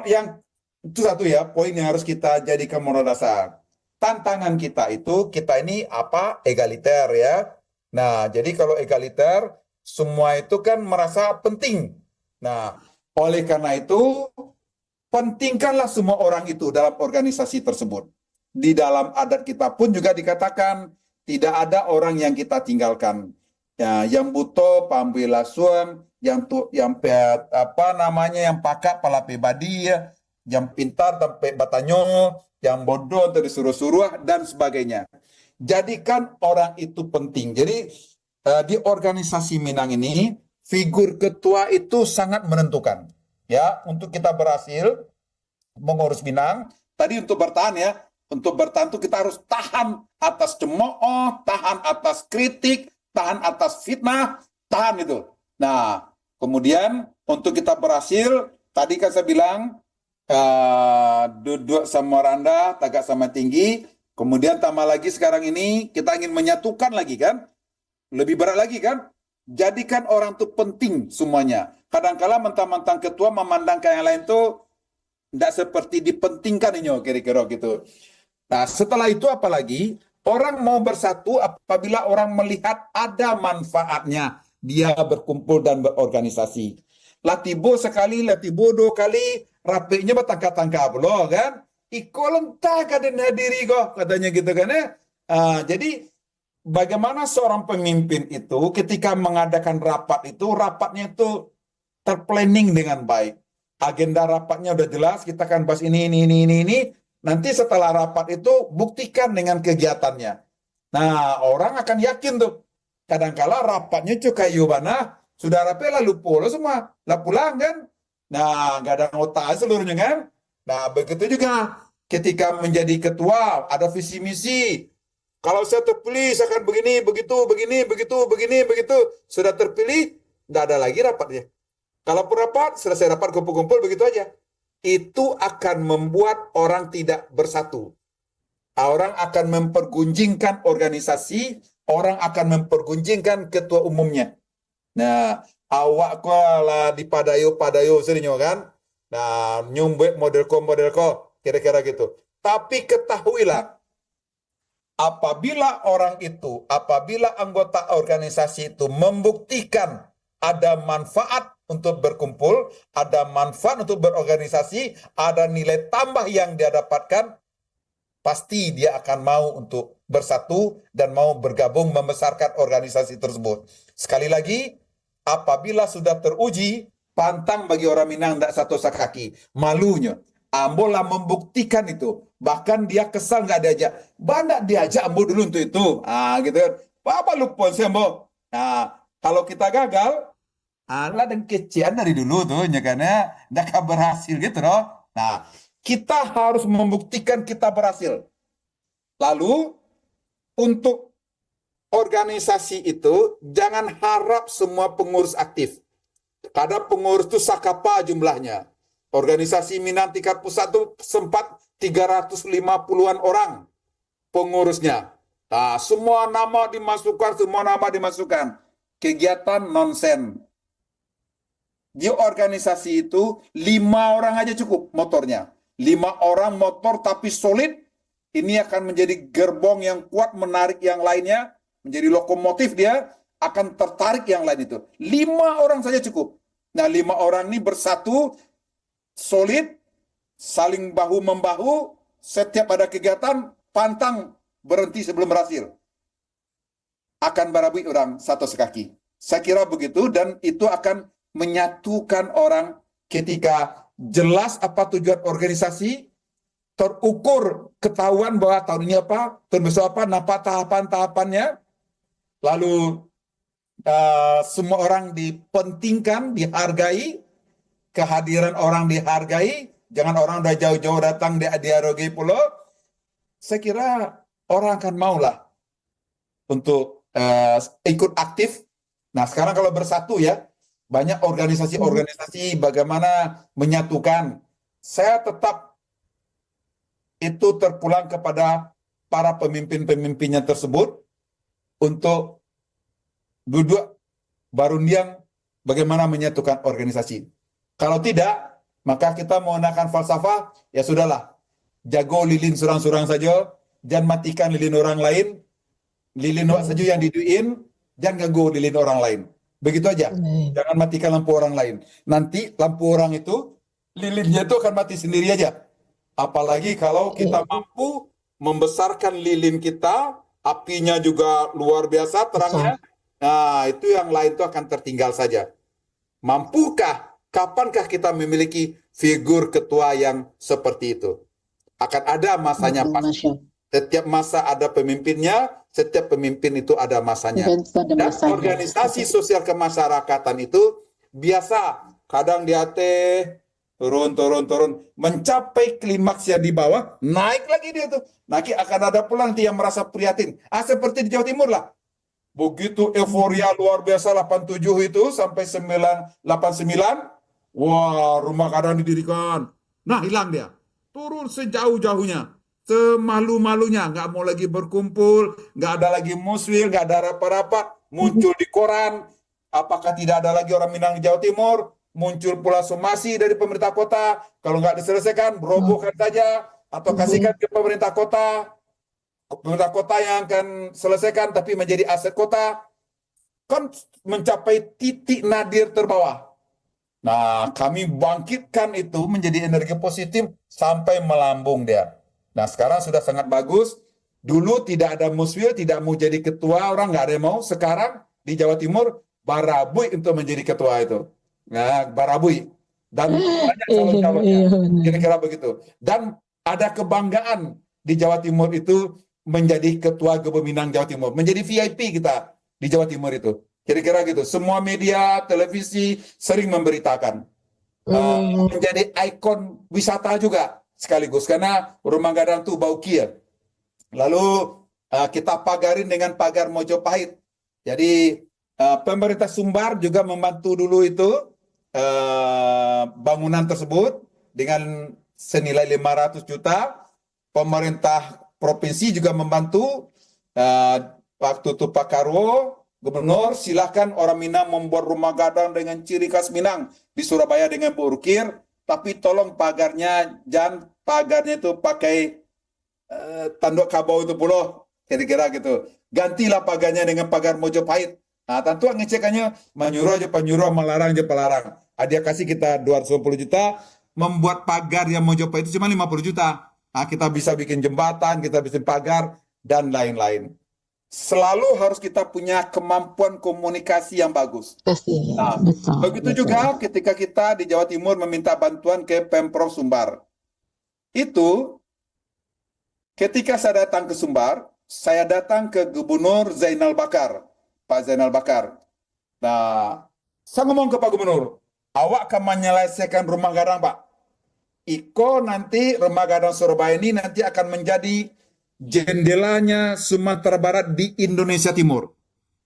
yang itu satu ya, poin yang harus kita jadikan modal dasar. Tantangan kita itu, kita ini apa? Egaliter ya. Nah, jadi kalau egaliter, semua itu kan merasa penting. Nah, oleh karena itu, pentingkanlah semua orang itu dalam organisasi tersebut. Di dalam adat kita pun juga dikatakan, tidak ada orang yang kita tinggalkan. Ya, yang butuh pambil lasuan, yang yang pakak pala pribadi ya, yang pintar sampai batanyo, yang bodoh atau disuruh-suruh dan sebagainya. Jadikan orang itu penting. Jadi di organisasi Minang ini figur ketua itu sangat menentukan. Ya, untuk kita berhasil mengurus Minang, tadi untuk bertahan ya, untuk bertahan itu kita harus tahan atas cemooh, tahan atas kritik, tahan atas fitnah, tahan itu. Nah, kemudian untuk kita berhasil, tadi kan saya bilang duduk sama rendah, tagak sama tinggi. Kemudian tambah lagi sekarang ini kita ingin menyatukan lagi kan, lebih berat lagi kan, jadikan orang tuh penting semuanya. Kadang-kala mentang-mentang ketua memandangkan yang lain tuh tidak seperti dipentingkan ini, kira-kira gitu. Nah, setelah itu apalagi orang mau bersatu apabila orang melihat ada manfaatnya dia berkumpul dan berorganisasi. Latibo sekali, latibo dua kali, rapiknya bertangkap-tangkap loh kan. Iko lentah kaden hadiri kok, katanya gitu kan ya. Jadi bagaimana seorang pemimpin itu ketika mengadakan rapat itu, rapatnya itu terplanning dengan baik. Agenda rapatnya udah jelas, kita akan bahas ini. Nanti setelah rapat itu buktikan dengan kegiatannya. Nah, orang akan yakin tuh. Kadangkala rapatnya cukai yubana, sudah rapi lalu pulang semua. Lah pulang kan. Nah, nggak ada nota seluruhnya kan. Nah, begitu juga ketika menjadi ketua, ada visi misi. Kalau saya terpilih, saya akan begini, begitu. Sudah terpilih, nggak ada lagi rapatnya. Kalau rapat, selesai rapat kumpul-kumpul begitu aja. Itu akan membuat orang tidak bersatu. Orang akan mempergunjingkan organisasi, orang akan mempergunjingkan ketua umumnya. Nah, awak kala di padayo seringnya kan. Nah, nyumbek modelko, kira-kira gitu. Tapi ketahuilah, apabila anggota organisasi itu membuktikan ada manfaat untuk berkumpul, ada manfaat untuk berorganisasi, ada nilai tambah yang dia dapatkan, pasti dia akan mau untuk bersatu dan mau bergabung membesarkan organisasi tersebut. Sekali lagi, apabila sudah teruji, pantang bagi orang Minang tidak satu sakaki. Malunya, Ambo lah membuktikan itu. Bahkan dia kesal nggak diajak. Banyak diajak Ambo dulu untuk itu. Gitu kan. Apa lupa sih Ambo? Nah, kalau kita gagal, ala dan kecian dari dulu tuh, ya kan ya, nggak berhasil gitu loh. Nah, kita harus membuktikan kita berhasil. Lalu, untuk organisasi itu, jangan harap semua pengurus aktif. Kadang pengurus itu sakapa jumlahnya. Organisasi Minang tingkat pusat itu sempat 350-an orang pengurusnya. Nah, semua nama dimasukkan. Kegiatan nonsen. Di organisasi itu 5 orang aja cukup motornya. 5 orang motor tapi solid. Ini akan menjadi gerbong yang kuat menarik yang lainnya. Menjadi lokomotif dia akan tertarik yang lain itu. 5 orang saja cukup. Nah, 5 orang ini bersatu, solid, saling bahu-membahu, setiap ada kegiatan, pantang berhenti sebelum berhasil. Akan barabi orang satu sekaki. Saya kira begitu, dan itu akan menyatukan orang ketika jelas apa tujuan organisasi, terukur ketahuan bahwa tahun ini apa, tahun besok apa, nampak tahapan-tahapannya, lalu semua orang dipentingkan, dihargai, kehadiran orang dihargai, jangan orang udah jauh-jauh datang dihargai pula. Saya kira orang akan maulah untuk ikut aktif. Nah, sekarang kalau bersatu ya, banyak organisasi-organisasi bagaimana menyatukan. Saya tetap itu terpulang kepada para pemimpin-pemimpinnya tersebut untuk duduk barundiang bagaimana menyatukan organisasi. Kalau tidak, maka kita menggunakan falsafah, ya sudahlah, jago lilin surang-surang saja, jangan matikan lilin orang lain, lilin saja yang diduin, jangan ganggu lilin orang lain. Begitu aja, jangan matikan lampu orang lain. Nanti lampu orang itu, lilinnya itu akan mati sendiri aja. Apalagi kalau kita mampu membesarkan lilin kita, apinya juga luar biasa terangnya. Nah, itu yang lain itu akan tertinggal saja. Mampukah, kapankah kita memiliki figur ketua yang seperti itu? Akan ada masanya pasti. Setiap masa ada pemimpinnya, setiap pemimpin itu ada masanya. Dan organisasi sosial kemasyarakatan itu biasa, kadang dia turun, mencapai klimaksnya di bawah, naik lagi dia tuh. Nanti akan ada pulang yang merasa prihatin. Seperti di Jawa Timur lah. Begitu euforia luar biasa 87 itu sampai 89, wah, rumah kadang didirikan. Nah, hilang dia. Turun sejauh-jauhnya. Semalu-malunya, nggak mau lagi berkumpul, nggak ada lagi muswil, nggak ada rapat-rapat, muncul di koran, Apakah tidak ada lagi orang Minang di Jawa Timur? Muncul pula somasi dari pemerintah kota. Kalau nggak diselesaikan, berobohkan saja atau kasihkan ke pemerintah kota. Pemerintah kota yang akan selesaikan tapi menjadi aset kota. Kan mencapai titik nadir terbawah. Nah, kami bangkitkan itu menjadi energi positif sampai melambung dia. Nah, sekarang sudah sangat bagus. Dulu tidak ada Muswil, tidak mau jadi ketua, orang nggak ada yang mau. Sekarang di Jawa Timur, Barabui untuk menjadi ketua itu. Nah, Barabui. Dan banyak calon-calonnya. Kira-kira begitu. Dan ada kebanggaan di Jawa Timur itu menjadi ketua Gebeminang Jawa Timur. Menjadi VIP kita di Jawa Timur itu. Kira-kira gitu. Semua media, televisi sering memberitakan. Menjadi ikon wisata juga sekaligus. Karena Rumah Gadang itu bau kia. Lalu kita pagarin dengan pagar Mojopahit. Jadi pemerintah Sumbar juga membantu dulu itu bangunan tersebut dengan senilai 500 juta. Pemerintah provinsi juga membantu. Waktu itu Pak Karwo, Gubernur, silakan orang Minang membuat rumah gadang dengan ciri khas Minang di Surabaya dengan berukir, tapi tolong pagarnya itu pakai tanduk kabau itu puluh, kira-kira gitu. Gantilah pagarnya dengan pagar Mojopahit. Nah, tentu ngecekannya menyuruh aja penyuruh, melarang aja pelarang. Dia kasih kita 250 juta, membuat pagar yang Mojopahit itu cuma 50 juta. Nah, kita bisa bikin jembatan, kita bikin pagar, dan lain-lain. Selalu harus kita punya kemampuan komunikasi yang bagus. Nah, begitu juga ketika kita di Jawa Timur meminta bantuan ke Pemprov Sumbar. Itu ketika saya datang ke Sumbar, saya datang ke Gubernur Zainal Bakar, Pak Zainal Bakar. Nah, saya ngomong ke Pak Gubernur, awak akan menyelesaikan rumah gadang, Pak. Iko nanti rumah gadang Surabaya ini nanti akan menjadi jendelanya Sumatera Barat di Indonesia Timur.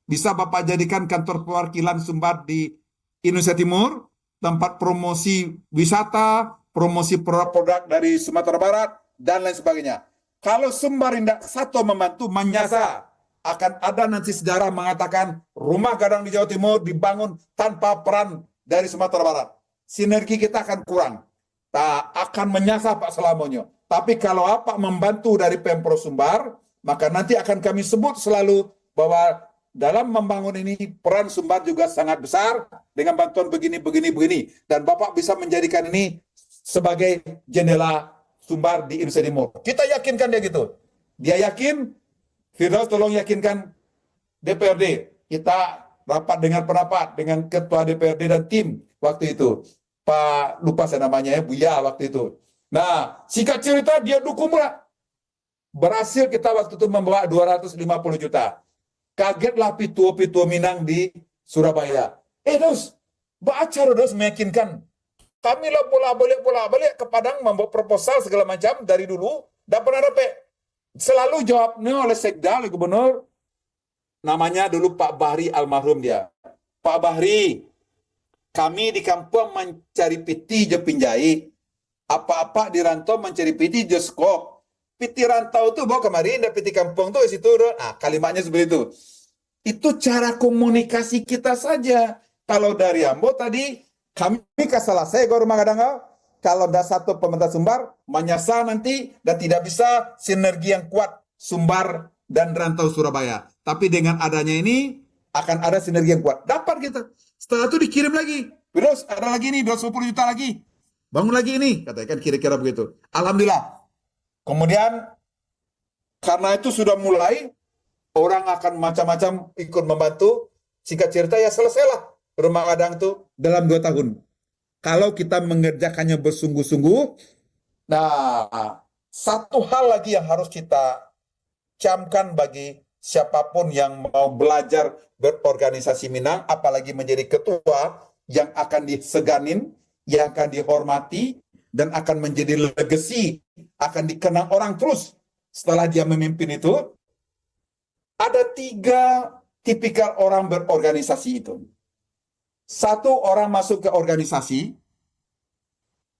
Bisa Bapak jadikan kantor perwakilan Sumbar di Indonesia Timur, tempat promosi wisata, promosi produk-produk dari Sumatera Barat, dan lain sebagainya. Kalau Sumbar tidak satu membantu, menyasa, akan ada nanti sejarah mengatakan rumah gadang di Jawa Timur dibangun tanpa peran dari Sumatera Barat. Sinergi kita akan kurang. Tak akan menyasar Pak Selamonyo. Tapi kalau apa membantu dari Pemprov Sumbar, maka nanti akan kami sebut selalu bahwa dalam membangun ini peran Sumbar juga sangat besar dengan bantuan begini. Dan Bapak bisa menjadikan ini sebagai jendela Sumbar di Indonesia Timur. Kita yakinkan dia gitu. Dia yakin, Firdaus tolong yakinkan DPRD. Kita rapat dengan pendapat dengan Ketua DPRD dan tim waktu itu. Pak, lupa saya namanya ya, Buya waktu itu. Nah, singkat cerita dia dukung pula. Berhasil kita waktu itu membawa 250 juta. Kagetlah pituo-pituo Minang di Surabaya. Dus, baca Dus meyakinkan. Kami lah bolak-balik ke Padang membuat proposal segala macam dari dulu, dan pernah dapat. Selalu jawabnya oleh Sekda, oleh Gubernur, namanya dulu Pak Bahri almarhum dia. Pak Bahri, kami di kampung mencari piti je pinjai, apa-apa di rantau mencari piti je skok. Piti rantau tuh bawa kemarin, dan piti kampung tuh di situ. Nah, kalimatnya seperti itu. Itu cara komunikasi kita saja. Kalau dari Ambo tadi, kami selesai ke rumah gadang. Kalau ada satu pemerintah Sumbar, menyasar nanti dan tidak bisa sinergi yang kuat Sumbar dan rantau Surabaya. Tapi dengan adanya ini, akan ada sinergi yang kuat. Dapat kita. Setelah itu dikirim lagi. Terus ada lagi nih, 210 juta lagi. Bangun lagi ini. Katakan kira-kira begitu. Alhamdulillah. Kemudian, karena itu sudah mulai, orang akan macam-macam ikut membantu. Singkat cerita ya selesailah rumah gadang itu dalam 2 tahun. Kalau kita mengerjakannya bersungguh-sungguh, nah, satu hal lagi yang harus kita camkan bagi siapapun yang mau belajar berorganisasi Minang, apalagi menjadi ketua yang akan diseganin, yang akan dihormati, dan akan menjadi legacy, akan dikenang orang terus setelah dia memimpin itu. Ada 3 tipikal orang berorganisasi itu. Satu, orang masuk ke organisasi,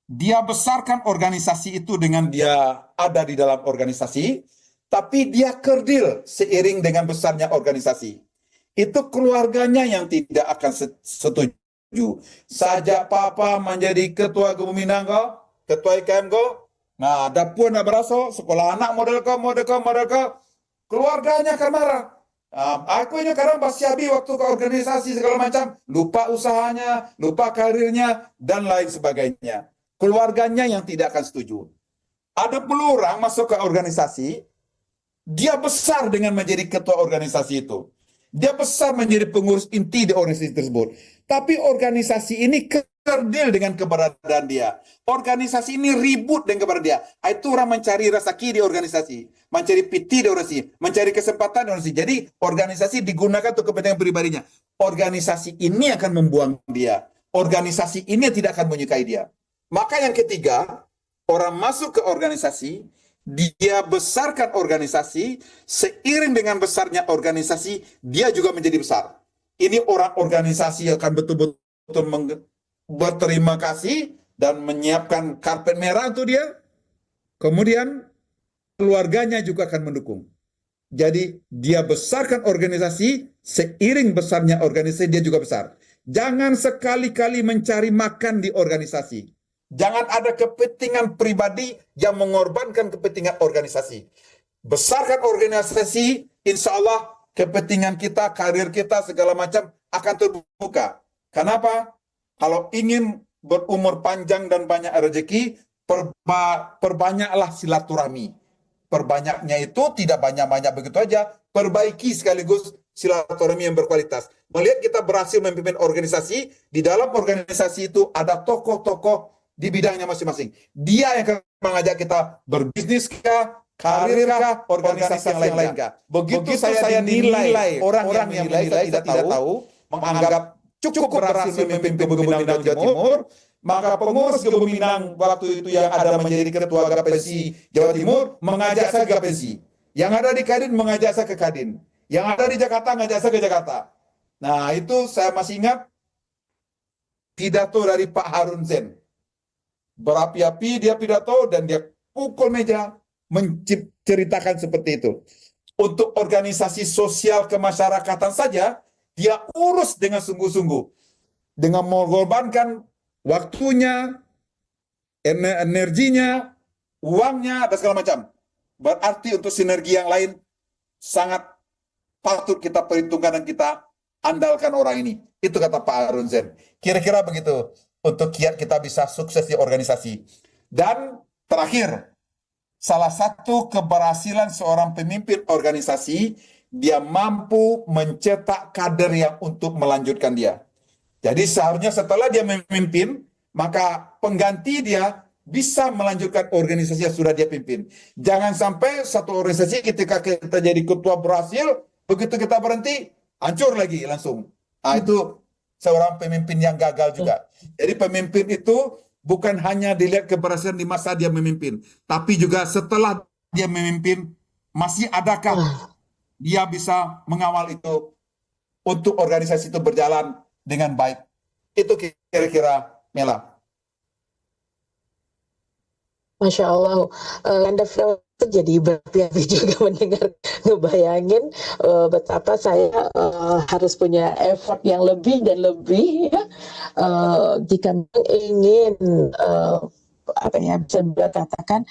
dia besarkan organisasi itu dengan dia ada di dalam organisasi, tapi dia kerdil seiring dengan besarnya organisasi. itu keluarganya yang tidak akan setuju. Sajak papa menjadi ketua Gebuminang kau, ketua IKM kau, nah dapur nak berasa, sekolah anak model kau, keluarganya akan marah. Aku ini kadang pasti habis waktu ke organisasi segala macam, lupa usahanya, lupa karirnya, dan lain sebagainya. Keluarganya yang tidak akan setuju. Ada puluh orang masuk ke organisasi, dia besar dengan menjadi ketua organisasi itu. Dia besar menjadi pengurus inti di organisasi tersebut. Tapi organisasi ini kerdil dengan keberadaan dia. Organisasi ini ribut dengan keberadaan dia. Itu orang mencari rezeki di organisasi, mencari PT di organisasi, mencari kesempatan di organisasi. Jadi organisasi digunakan untuk kepentingan pribadinya. Organisasi ini akan membuang dia. Organisasi ini tidak akan menyukai dia. Maka yang ketiga, orang masuk ke organisasi, dia besarkan organisasi, seiring dengan besarnya organisasi, dia juga menjadi besar. Ini orang organisasi akan betul-betul berterima kasih dan menyiapkan karpet merah untuk dia. Kemudian keluarganya juga akan mendukung. Jadi dia besarkan organisasi, seiring besarnya organisasi dia juga besar. Jangan sekali-kali mencari makan di organisasi. Jangan ada kepentingan pribadi yang mengorbankan kepentingan organisasi. Besarkan organisasi, insya Allah kepentingan kita, karir kita, segala macam akan terbuka. Kenapa? Kalau ingin berumur panjang dan banyak rezeki, perbanyaklah silaturahmi. Perbanyaknya itu tidak banyak-banyak begitu aja, perbaiki sekaligus silaturahmi yang berkualitas. Melihat kita berhasil memimpin organisasi, di dalam organisasi itu ada tokoh-tokoh di bidangnya masing-masing. Dia yang akan mengajak kita berbisnis kah, karir kah, organisasi yang lain kah. Begitu saya nilai orang yang menilai saya tidak tahu, menganggap cukup berhasil memimpin Gebuminang Jawa Timur, maka pengurus Gebuminang waktu itu yang ada menjadi ketua Gapensi Jawa Timur mengajak saya ke Gapensi. Yang ada di Kadin mengajak saya ke Kadin. Yang ada di Jakarta mengajak saya ke Jakarta. Nah itu saya masih ingat pidato dari Pak Harun Zen. Berapi-api dia pidato dan dia pukul meja menceritakan seperti itu. Untuk organisasi sosial kemasyarakatan saja, dia urus dengan sungguh-sungguh. Dengan mengorbankan waktunya, energinya, uangnya, dan segala macam. Berarti untuk sinergi yang lain sangat patut kita perhitungkan dan kita andalkan orang ini. Itu kata Pak Harun Zen. Kira-kira begitu untuk kiat kita bisa sukses di organisasi. Dan terakhir, salah satu keberhasilan seorang pemimpin organisasi, dia mampu mencetak kader yang untuk melanjutkan dia. Jadi seharusnya setelah dia memimpin, maka pengganti dia bisa melanjutkan organisasi yang sudah dia pimpin. Jangan sampai satu organisasi ketika kita jadi ketua berhasil, begitu kita berhenti, hancur lagi langsung. Nah, itu seorang pemimpin yang gagal juga. Jadi pemimpin itu bukan hanya dilihat keberhasilan di masa dia memimpin, tapi juga setelah dia memimpin, masih adakah dia bisa mengawal itu untuk organisasi itu berjalan dengan baik. Itu kira-kira Mela. Masya Allah, Anda jadi berapi-api juga mendengar, ngebayangin betapa saya harus punya effort yang lebih dan lebih ya, jika ingin apa ya bisa katakan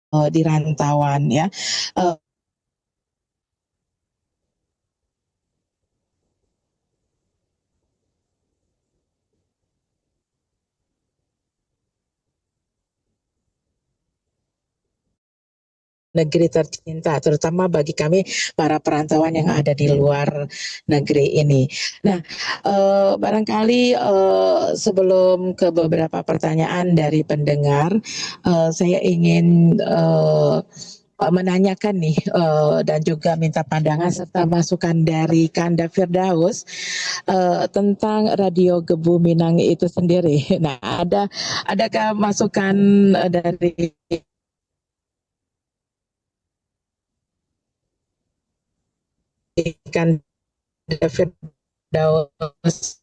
di rantauan ya. Eh, negeri tercinta, terutama bagi kami para perantauan yang ada di luar negeri ini. Nah, barangkali sebelum ke beberapa pertanyaan dari pendengar, saya ingin menanyakan nih dan juga minta pandangan serta masukan dari Kanda Firdaus tentang Radio Gebu Minang itu sendiri. Nah, adakah masukan dari Kanda Firdaus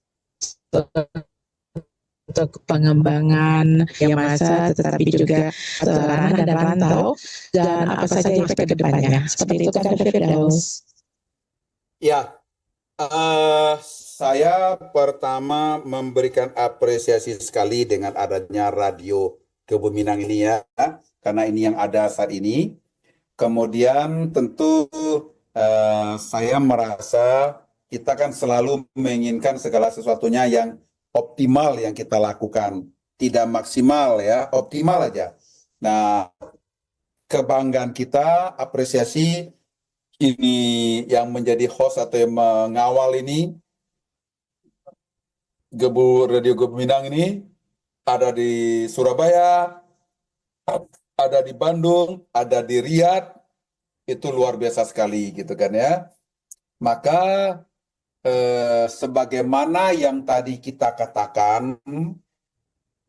untuk pengembangan yang masa tetapi juga ranah dan rantau dan apa saja yang ke depannya. Seperti itu kan Firdaus. Ya, saya pertama memberikan apresiasi sekali dengan adanya Radio Gebu Minang ini ya, karena ini yang ada saat ini. Kemudian tentu saya merasa kita kan selalu menginginkan segala sesuatunya yang optimal yang kita lakukan. Tidak maksimal ya, optimal aja. Nah, kebanggaan kita, apresiasi ini yang menjadi host atau yang mengawal ini, Radio Gebu Minang ini ada di Surabaya, ada di Bandung, ada di Riyadh, itu luar biasa sekali gitu kan ya. Maka sebagaimana yang tadi kita katakan,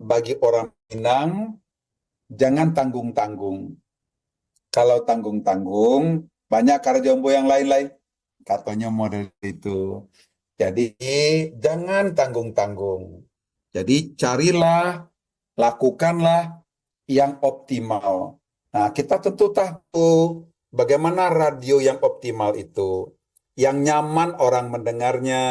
bagi orang Minang jangan tanggung-tanggung. Kalau tanggung-tanggung, banyak karjombo yang lain-lain, katanya model itu. Jadi jangan tanggung-tanggung. Jadi carilah, lakukanlah yang optimal. Nah, kita tentu tahu bagaimana radio yang optimal itu. Yang nyaman orang mendengarnya,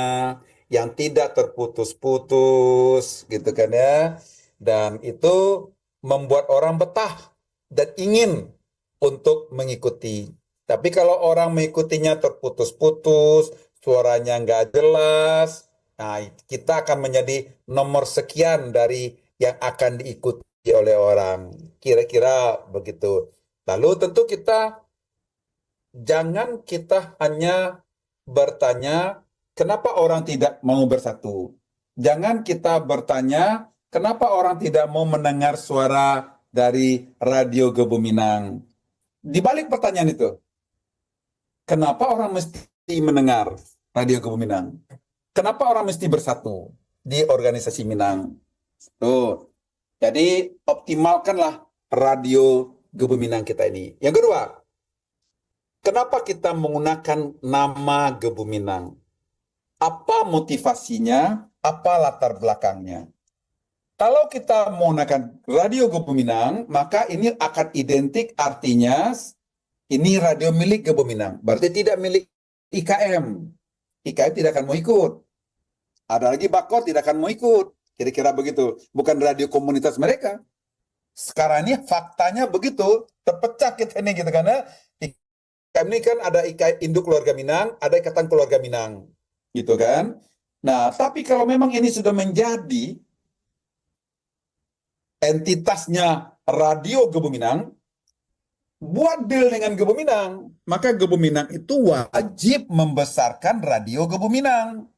yang tidak terputus-putus, gitu kan ya. Dan itu membuat orang betah dan ingin untuk mengikuti. Tapi kalau orang mengikutinya terputus-putus, suaranya nggak jelas, nah kita akan menjadi nomor sekian dari yang akan diikuti oleh orang. Kira-kira begitu. Lalu tentu jangan kita hanya bertanya kenapa orang tidak mau bersatu. Jangan kita bertanya kenapa orang tidak mau mendengar suara dari Radio Gebu Minang. Di balik pertanyaan itu, kenapa orang mesti mendengar Radio Gebu Minang? Kenapa orang mesti bersatu di organisasi Minang? Tuh. Jadi optimalkanlah Radio Gebu Minang kita ini. Yang kedua, kenapa kita menggunakan nama Gebu Minang? Apa motivasinya? Apa latar belakangnya? Kalau kita menggunakan Radio Gebu Minang, maka ini akan identik artinya ini radio milik Gebu Minang. Berarti tidak milik IKM. IKM tidak akan mau ikut. Ada lagi Bakor tidak akan mau ikut. Kira-kira begitu. Bukan radio komunitas mereka. Sekarang ini faktanya begitu. Terpecah kita ini gitu kan ya. IKM ini kan ada IKM Induk Keluarga Minang, ada Ikatan Keluarga Minang. Gitu kan. Nah, tapi kalau memang ini sudah menjadi entitasnya Radio Gebu Minang, buat deal dengan Gebu Minang, maka Gebu Minang itu wajib membesarkan Radio Gebu Minang.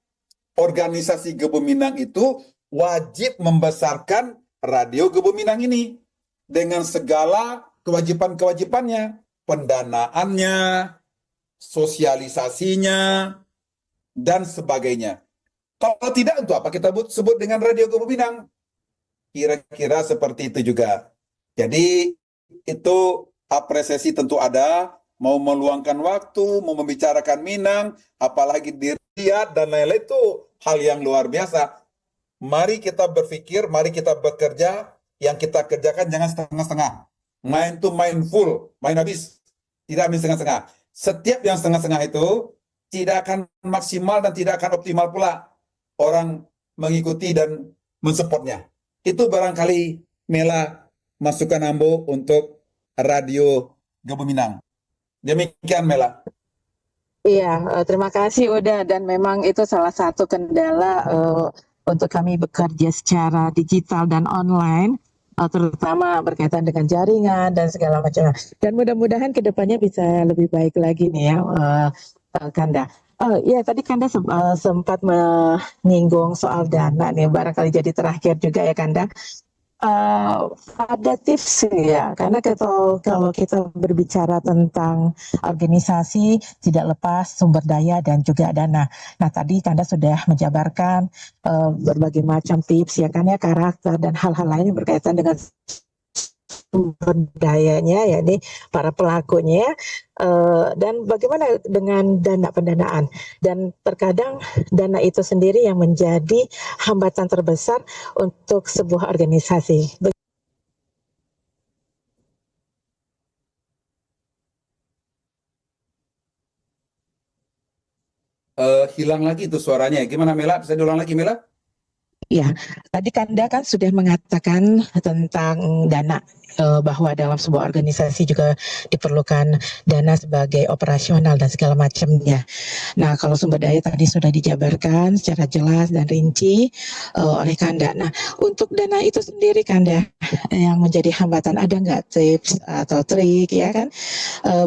Organisasi Gebu Minang itu wajib membesarkan Radio Gebu Minang ini dengan segala kewajiban-kewajibannya, pendanaannya, sosialisasinya, dan sebagainya. Kalau tidak, untuk apa kita sebut dengan Radio Gebu Minang? Kira-kira seperti itu juga. Jadi itu apresiasi tentu ada, mau meluangkan waktu, mau membicarakan Minang, apalagi di Riyadh dan lain-lain, itu hal yang luar biasa. Mari kita berpikir, mari kita bekerja, yang kita kerjakan jangan setengah-setengah. Main tuh main full, main habis. Tidak main setengah-setengah. Setiap yang setengah-setengah itu tidak akan maksimal dan tidak akan optimal pula orang mengikuti dan mensupportnya. Itu barangkali Mela masukan Ambo untuk Radio Gebuminang. Demikian Mela. Iya, terima kasih Uda, dan memang itu salah satu kendala untuk kami bekerja secara digital dan online, terutama berkaitan dengan jaringan dan segala macam. Dan mudah-mudahan kedepannya bisa lebih baik lagi nih ya, Kanda. Ya tadi Kanda sempat menyinggung soal dana nih, barangkali jadi terakhir juga ya Kanda. Ada tips ya, karena kalau kita berbicara tentang organisasi tidak lepas sumber daya dan juga dana. Nah tadi Kanda sudah menjabarkan berbagai macam tips ya kan ya, karakter dan hal-hal lain yang berkaitan dengan sumber dayanya, ya ini para pelakunya, dan bagaimana dengan dana pendanaan, dan terkadang dana itu sendiri yang menjadi hambatan terbesar untuk sebuah organisasi. Hilang lagi itu suaranya. Gimana Mela? Bisa diulang lagi Mela? Ya, tadi Kanda kan sudah mengatakan tentang dana, bahwa dalam sebuah organisasi juga diperlukan dana sebagai operasional dan segala macamnya. Nah, kalau sumber daya tadi sudah dijabarkan secara jelas dan rinci oleh Kanda. Nah, untuk dana itu sendiri Kanda, yang menjadi hambatan, ada nggak tips atau trik ya kan,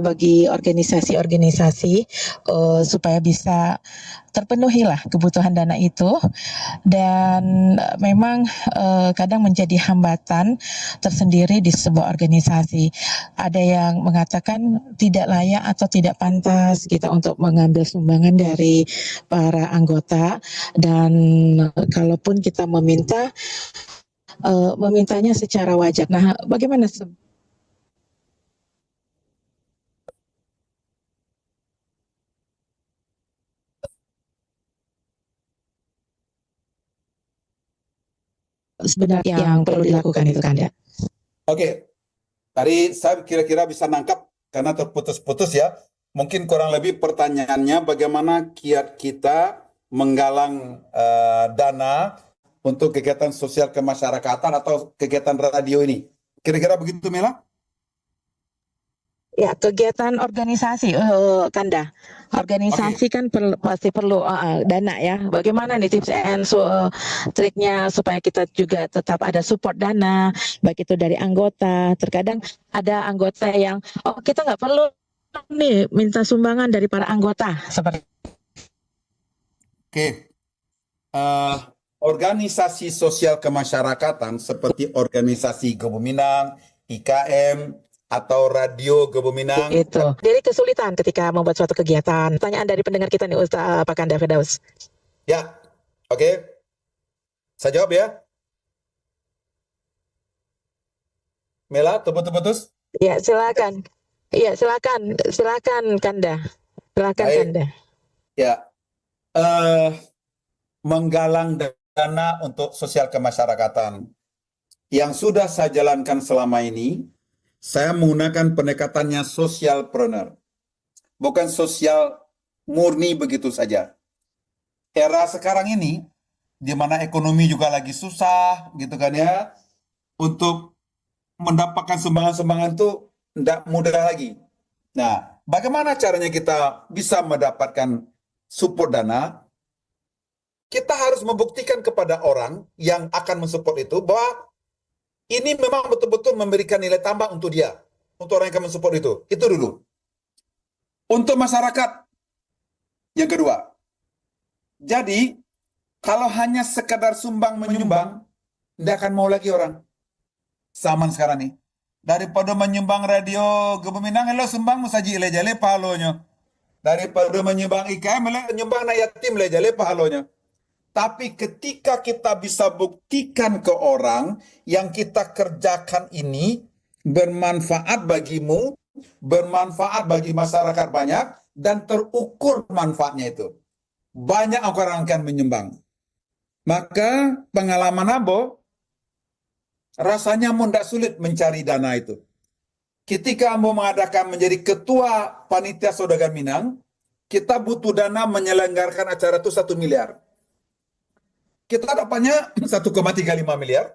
bagi organisasi-organisasi supaya bisa terpenuhilah kebutuhan dana itu, dan memang kadang menjadi hambatan tersendiri di sebuah organisasi. Ada yang mengatakan tidak layak atau tidak pantas kita untuk mengambil sumbangan dari para anggota, dan kalaupun kita memintanya secara wajar. Nah, bagaimana sebenarnya yang perlu dilakukan itu Kanda? Oke, tadi saya kira-kira bisa nangkap karena terputus-putus ya. Mungkin kurang lebih pertanyaannya bagaimana kiat kita menggalang dana untuk kegiatan sosial kemasyarakatan atau kegiatan radio ini. Kira-kira begitu Mela? Ya, kegiatan organisasi, Kanda. Organisasi kan pasti perlu dana ya. Bagaimana nih tips and triknya supaya kita juga tetap ada support dana, baik itu dari anggota. Terkadang ada anggota yang, oh kita nggak perlu nih minta sumbangan dari para anggota seperti. Oke. Organisasi sosial kemasyarakatan seperti organisasi Gebuminang, IKM, atau Radio Gebuminang. Itu. Jadi kesulitan ketika membuat suatu kegiatan. Pertanyaan dari pendengar kita nih, Ustaz Pak Kanda Firdaus. Ya, oke. Saya jawab ya. Mela, putus-putus? Ya, silakan. Iya, silakan Kanda. Silakan Baik. Kanda. Ya, menggalang dana untuk sosial kemasyarakatan. Yang sudah saya jalankan selama ini, saya menggunakan pendekatannya sosialpreneur. Bukan sosial murni begitu saja. Era sekarang ini, di mana ekonomi juga lagi susah, gitu kan ya, untuk mendapatkan sumbangan-sumbangan itu tidak mudah lagi. Nah, bagaimana caranya kita bisa mendapatkan support dana? Kita harus membuktikan kepada orang yang akan mensupport itu bahwa ini memang betul-betul memberikan nilai tambah untuk dia, untuk orang yang akan mensupport itu. Itu dulu. Untuk masyarakat, yang kedua. Jadi, kalau hanya sekadar sumbang menyumbang, tidak akan mau lagi orang. Zaman sekarang nih. Daripada menyumbang radio Gebuminang, lo sumbang musaji ile-jale pahalonya. Daripada menyumbang IKM, lo nyumbang na yatim ile-jale pahalonya. Tapi ketika kita bisa buktikan ke orang yang kita kerjakan ini bermanfaat bagimu, bermanfaat bagi masyarakat banyak, dan terukur manfaatnya itu. Banyak orang akan menyumbang. Maka pengalaman Abo, rasanya pun tidak sulit mencari dana itu. Ketika Ambo mengadakan menjadi ketua panitia saudagar Minang, kita butuh dana menyelenggarakan acara itu 1 miliar. Kita dapatnya 1,35 miliar.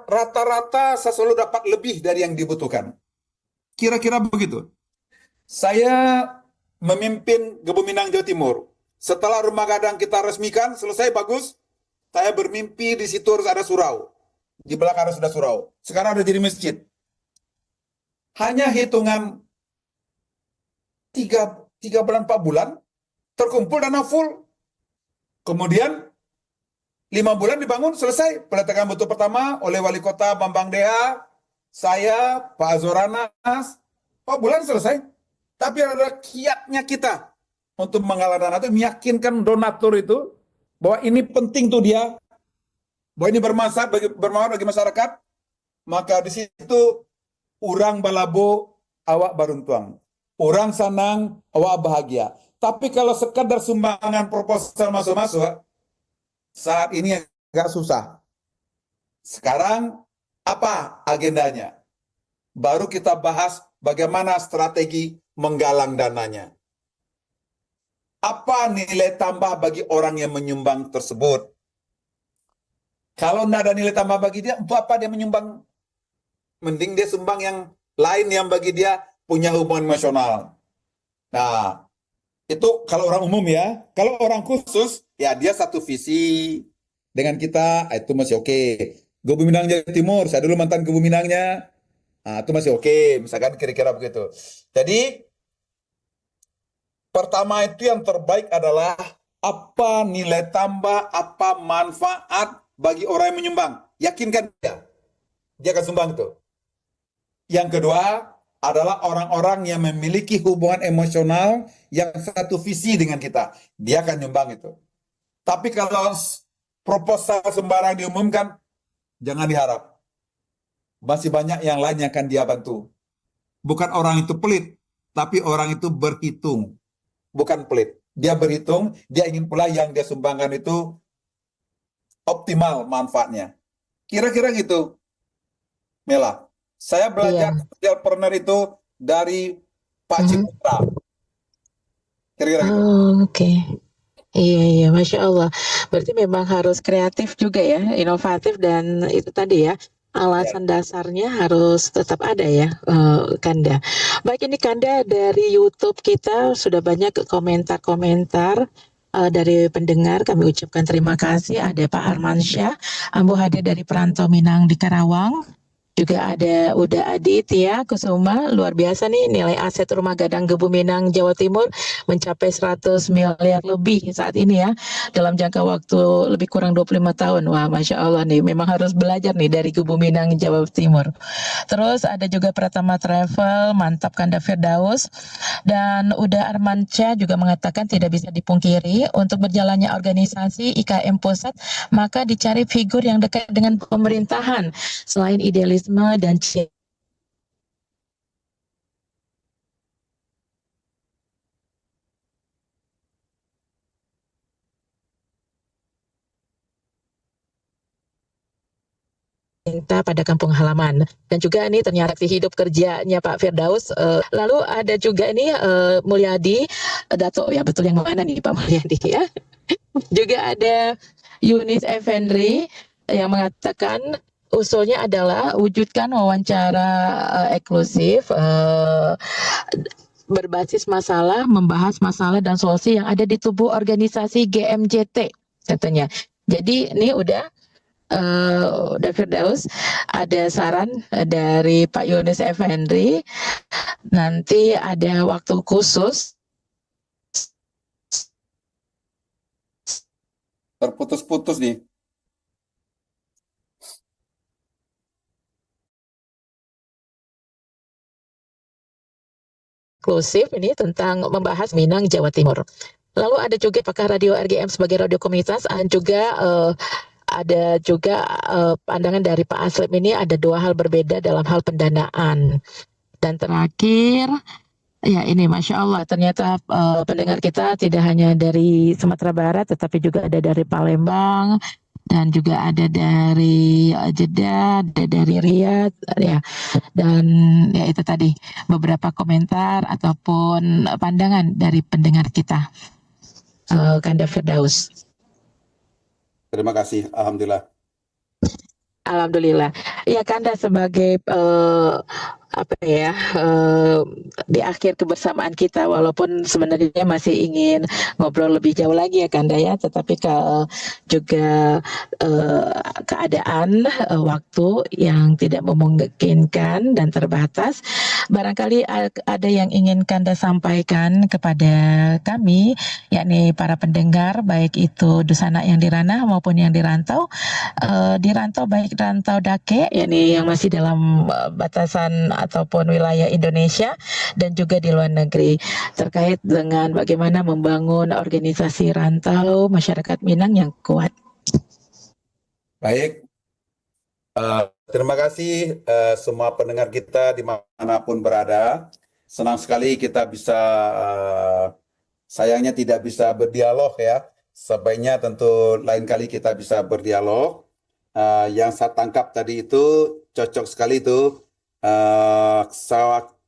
rata-rata saya selalu dapat lebih dari yang dibutuhkan. Kira-kira begitu. Saya memimpin Gebuminang Jawa Timur. Setelah rumah gadang kita resmikan, selesai bagus, saya bermimpi di situ harus ada surau. Di belakang harus ada surau. Sekarang ada jadi masjid. Hanya hitungan 3 bulan, 4 bulan, terkumpul dana full. Kemudian 5 bulan dibangun, selesai. Peletakan batu pertama oleh Wali Kota Bambang Deha, saya, Pak Azoranas, 4 bulan selesai. Tapi ada kiatnya kita untuk menggalang dana itu, meyakinkan donatur itu bahwa ini penting tuh dia, bahwa ini bermanfaat bagi masyarakat. Maka di situ orang balabo awak baruntuang, orang sanang awak bahagia. Tapi kalau sekadar sumbangan proposal masuk-masuk, saat ini agak susah. Sekarang apa agendanya? Baru kita bahas bagaimana strategi menggalang dananya. Apa nilai tambah bagi orang yang menyumbang tersebut? Kalau tidak ada nilai tambah bagi dia, untuk apa dia menyumbang? Mending dia sumbang yang lain yang bagi dia punya hubungan emosional. Nah, itu kalau orang umum ya. Kalau orang khusus, ya dia satu visi dengan kita, itu masih oke. Gebuminang Jawa Timur, saya dulu mantan Gebuminangnya, itu masih oke. Misalkan kira-kira begitu. Jadi, pertama itu yang terbaik adalah apa nilai tambah, apa manfaat bagi orang yang menyumbang. Yakinkan dia akan sumbang itu. Yang kedua adalah orang-orang yang memiliki hubungan emosional yang satu visi dengan kita. Dia akan nyumbang itu. Tapi kalau proposal sembarang diumumkan, jangan diharap. Masih banyak yang lain yang akan dia bantu. Bukan orang itu pelit, tapi orang itu berhitung. Bukan pelit. Dia berhitung, dia ingin pula yang dia sumbangkan itu optimal manfaatnya. Kira-kira gitu, Mela. Saya belajar Iya. entrepreneur itu dari Pak Ciputra. Kira-kira gitu. Oh, oke. Iya, iya, Masya Allah. Berarti memang harus kreatif juga ya, inovatif dan itu tadi ya, Ya. alasan dasarnya harus tetap ada ya, Kanda. Baik, ini Kanda dari YouTube kita sudah banyak komentar-komentar dari pendengar. Kami ucapkan terima kasih. Ada Pak Armansyah, Ambu hadir dari Perantau Minang di Karawang. Juga ada Uda Aditya Kusuma, luar biasa nih nilai aset rumah gadang Gebuminang Jawa Timur mencapai 100 miliar lebih saat ini ya, dalam jangka waktu lebih kurang 25 tahun. Wah, Masya Allah nih, memang harus belajar nih dari Gebuminang Jawa Timur. Terus ada juga Pratama Travel, mantap Kanda Firdaus. Dan Uda Armansyah juga mengatakan tidak bisa dipungkiri untuk berjalannya organisasi IKM Pusat, maka dicari figur yang dekat dengan pemerintahan. Selain idealisme dan cinta pada kampung halaman. Dan juga ini ternyata si hidup kerjanya Pak Firdaus. Lalu ada juga ini Mulyadi Dato, ya betul yang mana nih Pak Mulyadi ya. Juga ada Yunis Effendri yang mengatakan usulnya adalah wujudkan wawancara eksklusif berbasis masalah, membahas masalah dan solusi yang ada di tubuh organisasi GMJT katanya. Jadi ini udah David Daus ada saran dari Pak Yunis Effendri, nanti ada waktu khusus. Terputus-putus nih. Eksklusif ini tentang membahas Minang Jawa Timur. Lalu ada juga apakah radio RGM sebagai radio komunitas, dan juga ada juga pandangan dari Pak Aslem ini ada dua hal berbeda dalam hal pendanaan. Dan terakhir, ya ini Masya Allah ternyata pendengar kita tidak hanya dari Sumatera Barat, tetapi juga ada dari Palembang, dan juga ada dari Jeddah, ada dari Riyadh, ya. Dan ya itu tadi beberapa komentar ataupun pandangan dari pendengar kita. Kanda Firdaus. Terima kasih, Alhamdulillah. Alhamdulillah. Ya Kanda sebagai apa ya di akhir kebersamaan kita, walaupun sebenarnya masih ingin ngobrol lebih jauh lagi ya Kanda ya, tetapi juga eh, keadaan waktu yang tidak memungkinkan dan terbatas. Barangkali ada yang ingin Kanda sampaikan kepada kami, yakni para pendengar, baik itu Dusana yang di Ranah maupun yang di rantau. Di rantau baik rantau Dake yakni yang masih dalam batasan ataupun wilayah Indonesia dan juga di luar negeri terkait dengan bagaimana membangun organisasi rantau masyarakat Minang yang kuat. Baik, terima kasih semua pendengar kita dimanapun berada. Senang sekali kita bisa, sayangnya tidak bisa berdialog ya. Sebaiknya tentu lain kali kita bisa berdialog. Yang saya tangkap tadi itu cocok sekali itu.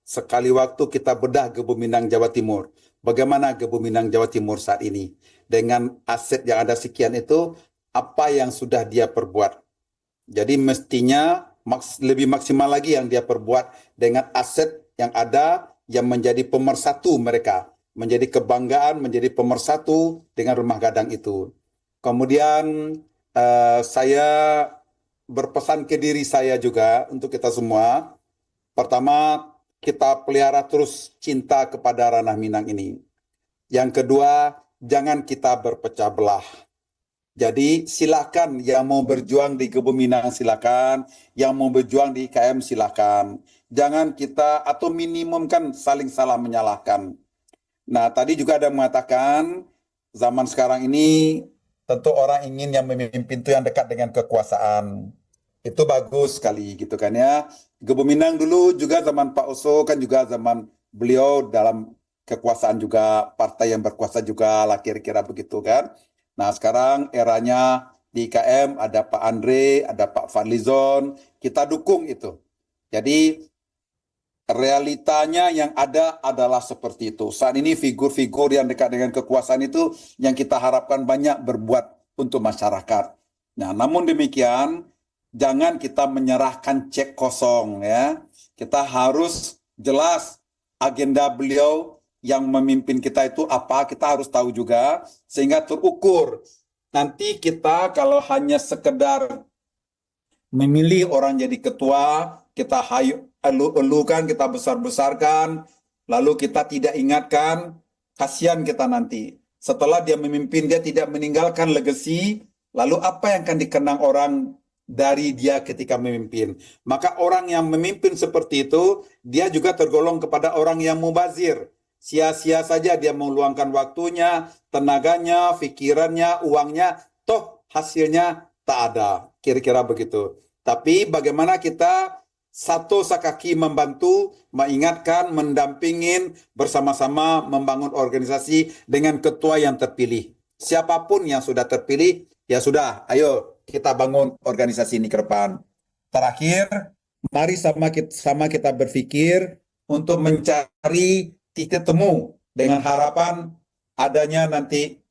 Sekali waktu kita bedah Gebu Minang Jawa Timur. Bagaimana Gebu Minang Jawa Timur saat ini? Dengan aset yang ada sekian itu, apa yang sudah dia perbuat? Jadi mestinya lebih maksimal lagi yang dia perbuat dengan aset yang ada yang menjadi pemersatu mereka. Menjadi kebanggaan, menjadi pemersatu dengan rumah gadang itu. Kemudian saya berpesan ke diri saya juga untuk kita semua. Pertama, kita pelihara terus cinta kepada Ranah Minang ini. Yang kedua, jangan kita berpecah belah. Jadi silakan yang mau berjuang di Kebun Minang silakan, yang mau berjuang di IKM silakan. Jangan kita atau minimum kan saling salah menyalahkan. Nah, tadi juga ada mengatakan zaman sekarang ini tentu orang ingin yang memimpin itu yang dekat dengan kekuasaan. Itu bagus sekali gitu kan ya. Kebun Minang dulu juga zaman Pak Oso kan juga zaman beliau dalam kekuasaan juga, partai yang berkuasa juga lah kira-kira begitu kan. Nah, sekarang eranya di IKM ada Pak Andre, ada Pak Fadlizon, kita dukung itu. Jadi realitanya yang ada adalah seperti itu. Saat ini figur-figur yang dekat dengan kekuasaan itu yang kita harapkan banyak berbuat untuk masyarakat. Nah, namun demikian jangan kita menyerahkan cek kosong ya. Kita harus jelas agenda beliau yang memimpin kita itu apa, kita harus tahu juga sehingga terukur. Nanti kita kalau hanya sekedar memilih orang jadi ketua, kita elu-elukan, kita besar-besarkan, lalu kita tidak ingatkan, kasihan kita nanti. Setelah dia memimpin, dia tidak meninggalkan legasi, lalu apa yang akan dikenang orang dari dia ketika memimpin? Maka orang yang memimpin seperti itu, dia juga tergolong kepada orang yang mubazir. Sia-sia saja dia meluangkan waktunya, tenaganya, pikirannya, uangnya, toh hasilnya tak ada. Kira-kira begitu. Tapi bagaimana kita satu sakaki membantu, mengingatkan, mendampingin, bersama-sama membangun organisasi dengan ketua yang terpilih. Siapapun yang sudah terpilih, ya sudah, ayo kita bangun organisasi ini ke depan. Terakhir, mari sama kita berpikir untuk mencari titik temu dengan harapan adanya nanti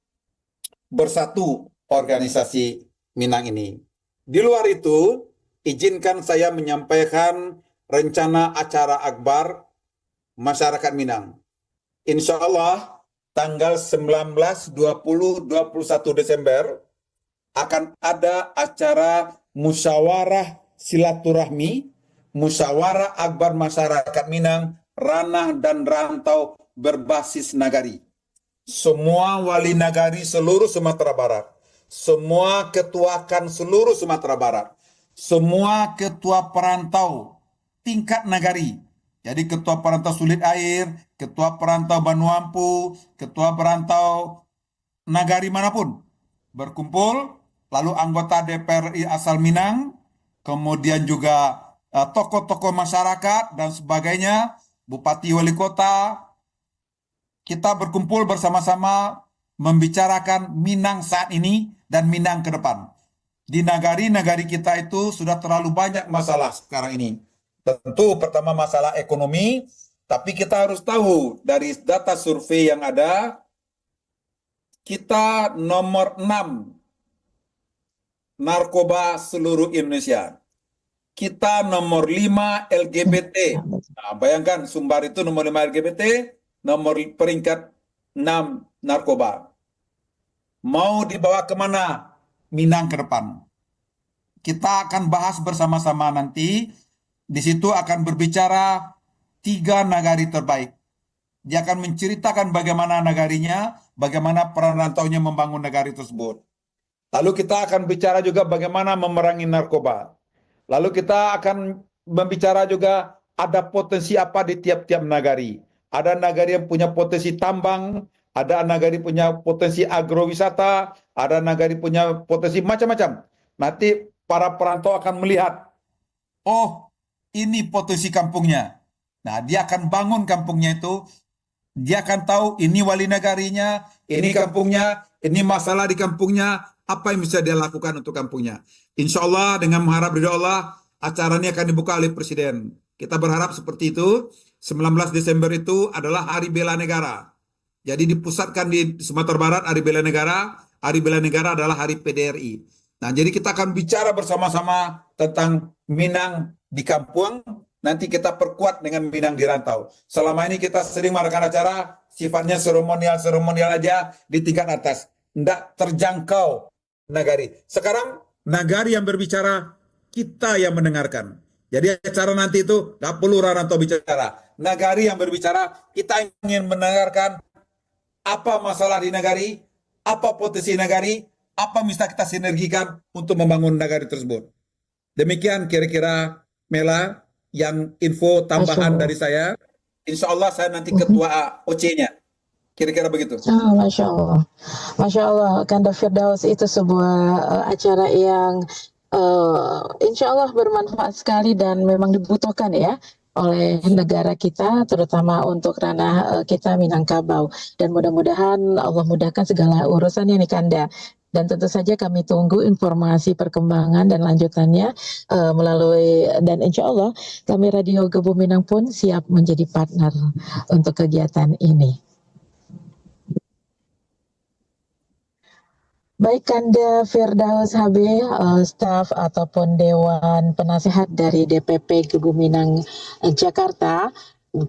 bersatu organisasi Minang ini. Di luar itu, izinkan saya menyampaikan rencana acara akbar masyarakat Minang. Insya Allah tanggal 19, 20, 21 Desember akan ada acara musyawarah silaturahmi, musyawarah akbar masyarakat Minang, ranah dan rantau berbasis nagari. Semua wali nagari seluruh Sumatera Barat, semua ketuakan seluruh Sumatera Barat, semua ketua perantau tingkat nagari. Jadi ketua perantau Sulit Air, ketua perantau Banuampu, ketua perantau nagari manapun berkumpul, lalu anggota DPR RI asal Minang, kemudian juga tokoh-tokoh masyarakat dan sebagainya, bupati wali kota, kita berkumpul bersama-sama membicarakan Minang saat ini dan Minang ke depan. Di nagari-nagari kita itu sudah terlalu banyak masalah sekarang ini. Tentu pertama masalah ekonomi, tapi kita harus tahu dari data survei yang ada, kita nomor 6 narkoba seluruh Indonesia. Kita nomor 5 LGBT. Nah, bayangkan Sumbar itu nomor 5 LGBT, nomor peringkat 6 narkoba. Mau dibawa kemana Minang ke depan? Kita akan bahas bersama-sama nanti. Di situ akan berbicara 3 nagari terbaik. Dia akan menceritakan bagaimana nagarinya, bagaimana peran rantaunya membangun negari tersebut. Lalu kita akan bicara juga bagaimana memerangi narkoba. Lalu kita akan membicara juga ada potensi apa di tiap-tiap nagari. Ada nagari yang punya potensi tambang, ada nagari punya potensi agrowisata, ada nagari punya potensi macam-macam. Nanti para perantau akan melihat, oh ini potensi kampungnya. Nah, dia akan bangun kampungnya itu. Dia akan tahu ini wali negarinya, ini kampungnya, ini masalah di kampungnya, apa yang bisa dia lakukan untuk kampungnya. Insya Allah dengan mengharap ridho Allah, acara ini akan dibuka oleh Presiden. Kita berharap seperti itu. 19 Desember itu adalah Hari Bela Negara. Jadi dipusatkan di Sumatera Barat Hari Bela Negara. Hari Bela Negara adalah Hari PDRI. Nah, jadi kita akan bicara bersama-sama tentang Minang di kampung. Nanti kita perkuat dengan Minang di rantau. Selama ini kita sering mengadakan acara sifatnya seremonial aja di tingkat atas. Tidak terjangkau nagari. Sekarang nagari yang berbicara, kita yang mendengarkan. Jadi acara nanti itu tidak perlu rantau bicara. Nagari yang berbicara, kita ingin mendengarkan apa masalah di nagari, apa potensi nagari, apa bisa kita sinergikan untuk membangun nagari tersebut. Demikian kira-kira Mela yang info tambahan dari saya. Insya Allah saya nanti ketua OC-nya. Kira-kira begitu. Masya Allah. Masya Allah, Kanda Firdaus itu sebuah acara yang insya Allah bermanfaat sekali dan memang dibutuhkan ya oleh negara kita, terutama untuk ranah kita Minangkabau. Dan mudah-mudahan Allah mudahkan segala urusannya nih Kanda. Dan tentu saja kami tunggu informasi perkembangan dan lanjutannya melalui, dan insya Allah kami Radio Gebu Minang pun siap menjadi partner untuk kegiatan ini. Baik Kanda Firdaus HB, staf ataupun Dewan Penasehat dari DPP Gebu Minang Jakarta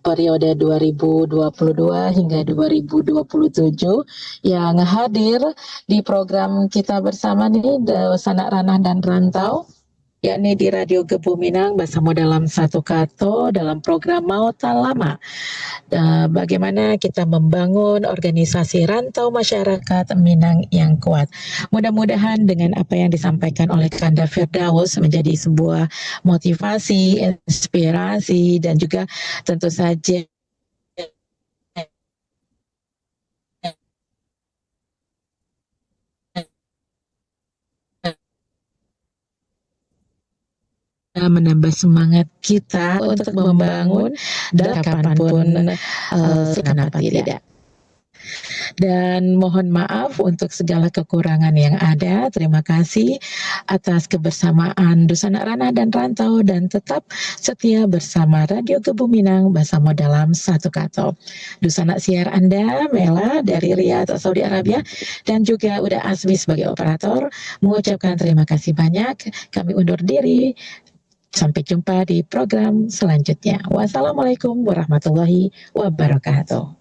periode 2022 hingga 2027 yang hadir di program kita bersama nih Sanak Ranah dan Rantau, yakni di Radio Gebu Minang bersama dalam satu kato dalam program Mau Talama. Bagaimana kita membangun organisasi rantau masyarakat Minang yang kuat. Mudah-mudahan dengan apa yang disampaikan oleh Kanda Firdaus menjadi sebuah motivasi, inspirasi, dan juga tentu saja menambah semangat kita untuk membangun dan kapanpun kenapa tidak. Dan mohon maaf untuk segala kekurangan yang ada. Terima kasih atas kebersamaan Dusanak Ranah dan Rantau, dan tetap setia bersama Radio Gebu Minang bersama dalam satu kato. Dusanak siar Anda Mela dari Riyadh, Saudi Arabia, dan juga Uda Azmi sebagai operator mengucapkan terima kasih banyak. Kami undur diri. Sampai jumpa di program selanjutnya. Wassalamualaikum warahmatullahi wabarakatuh.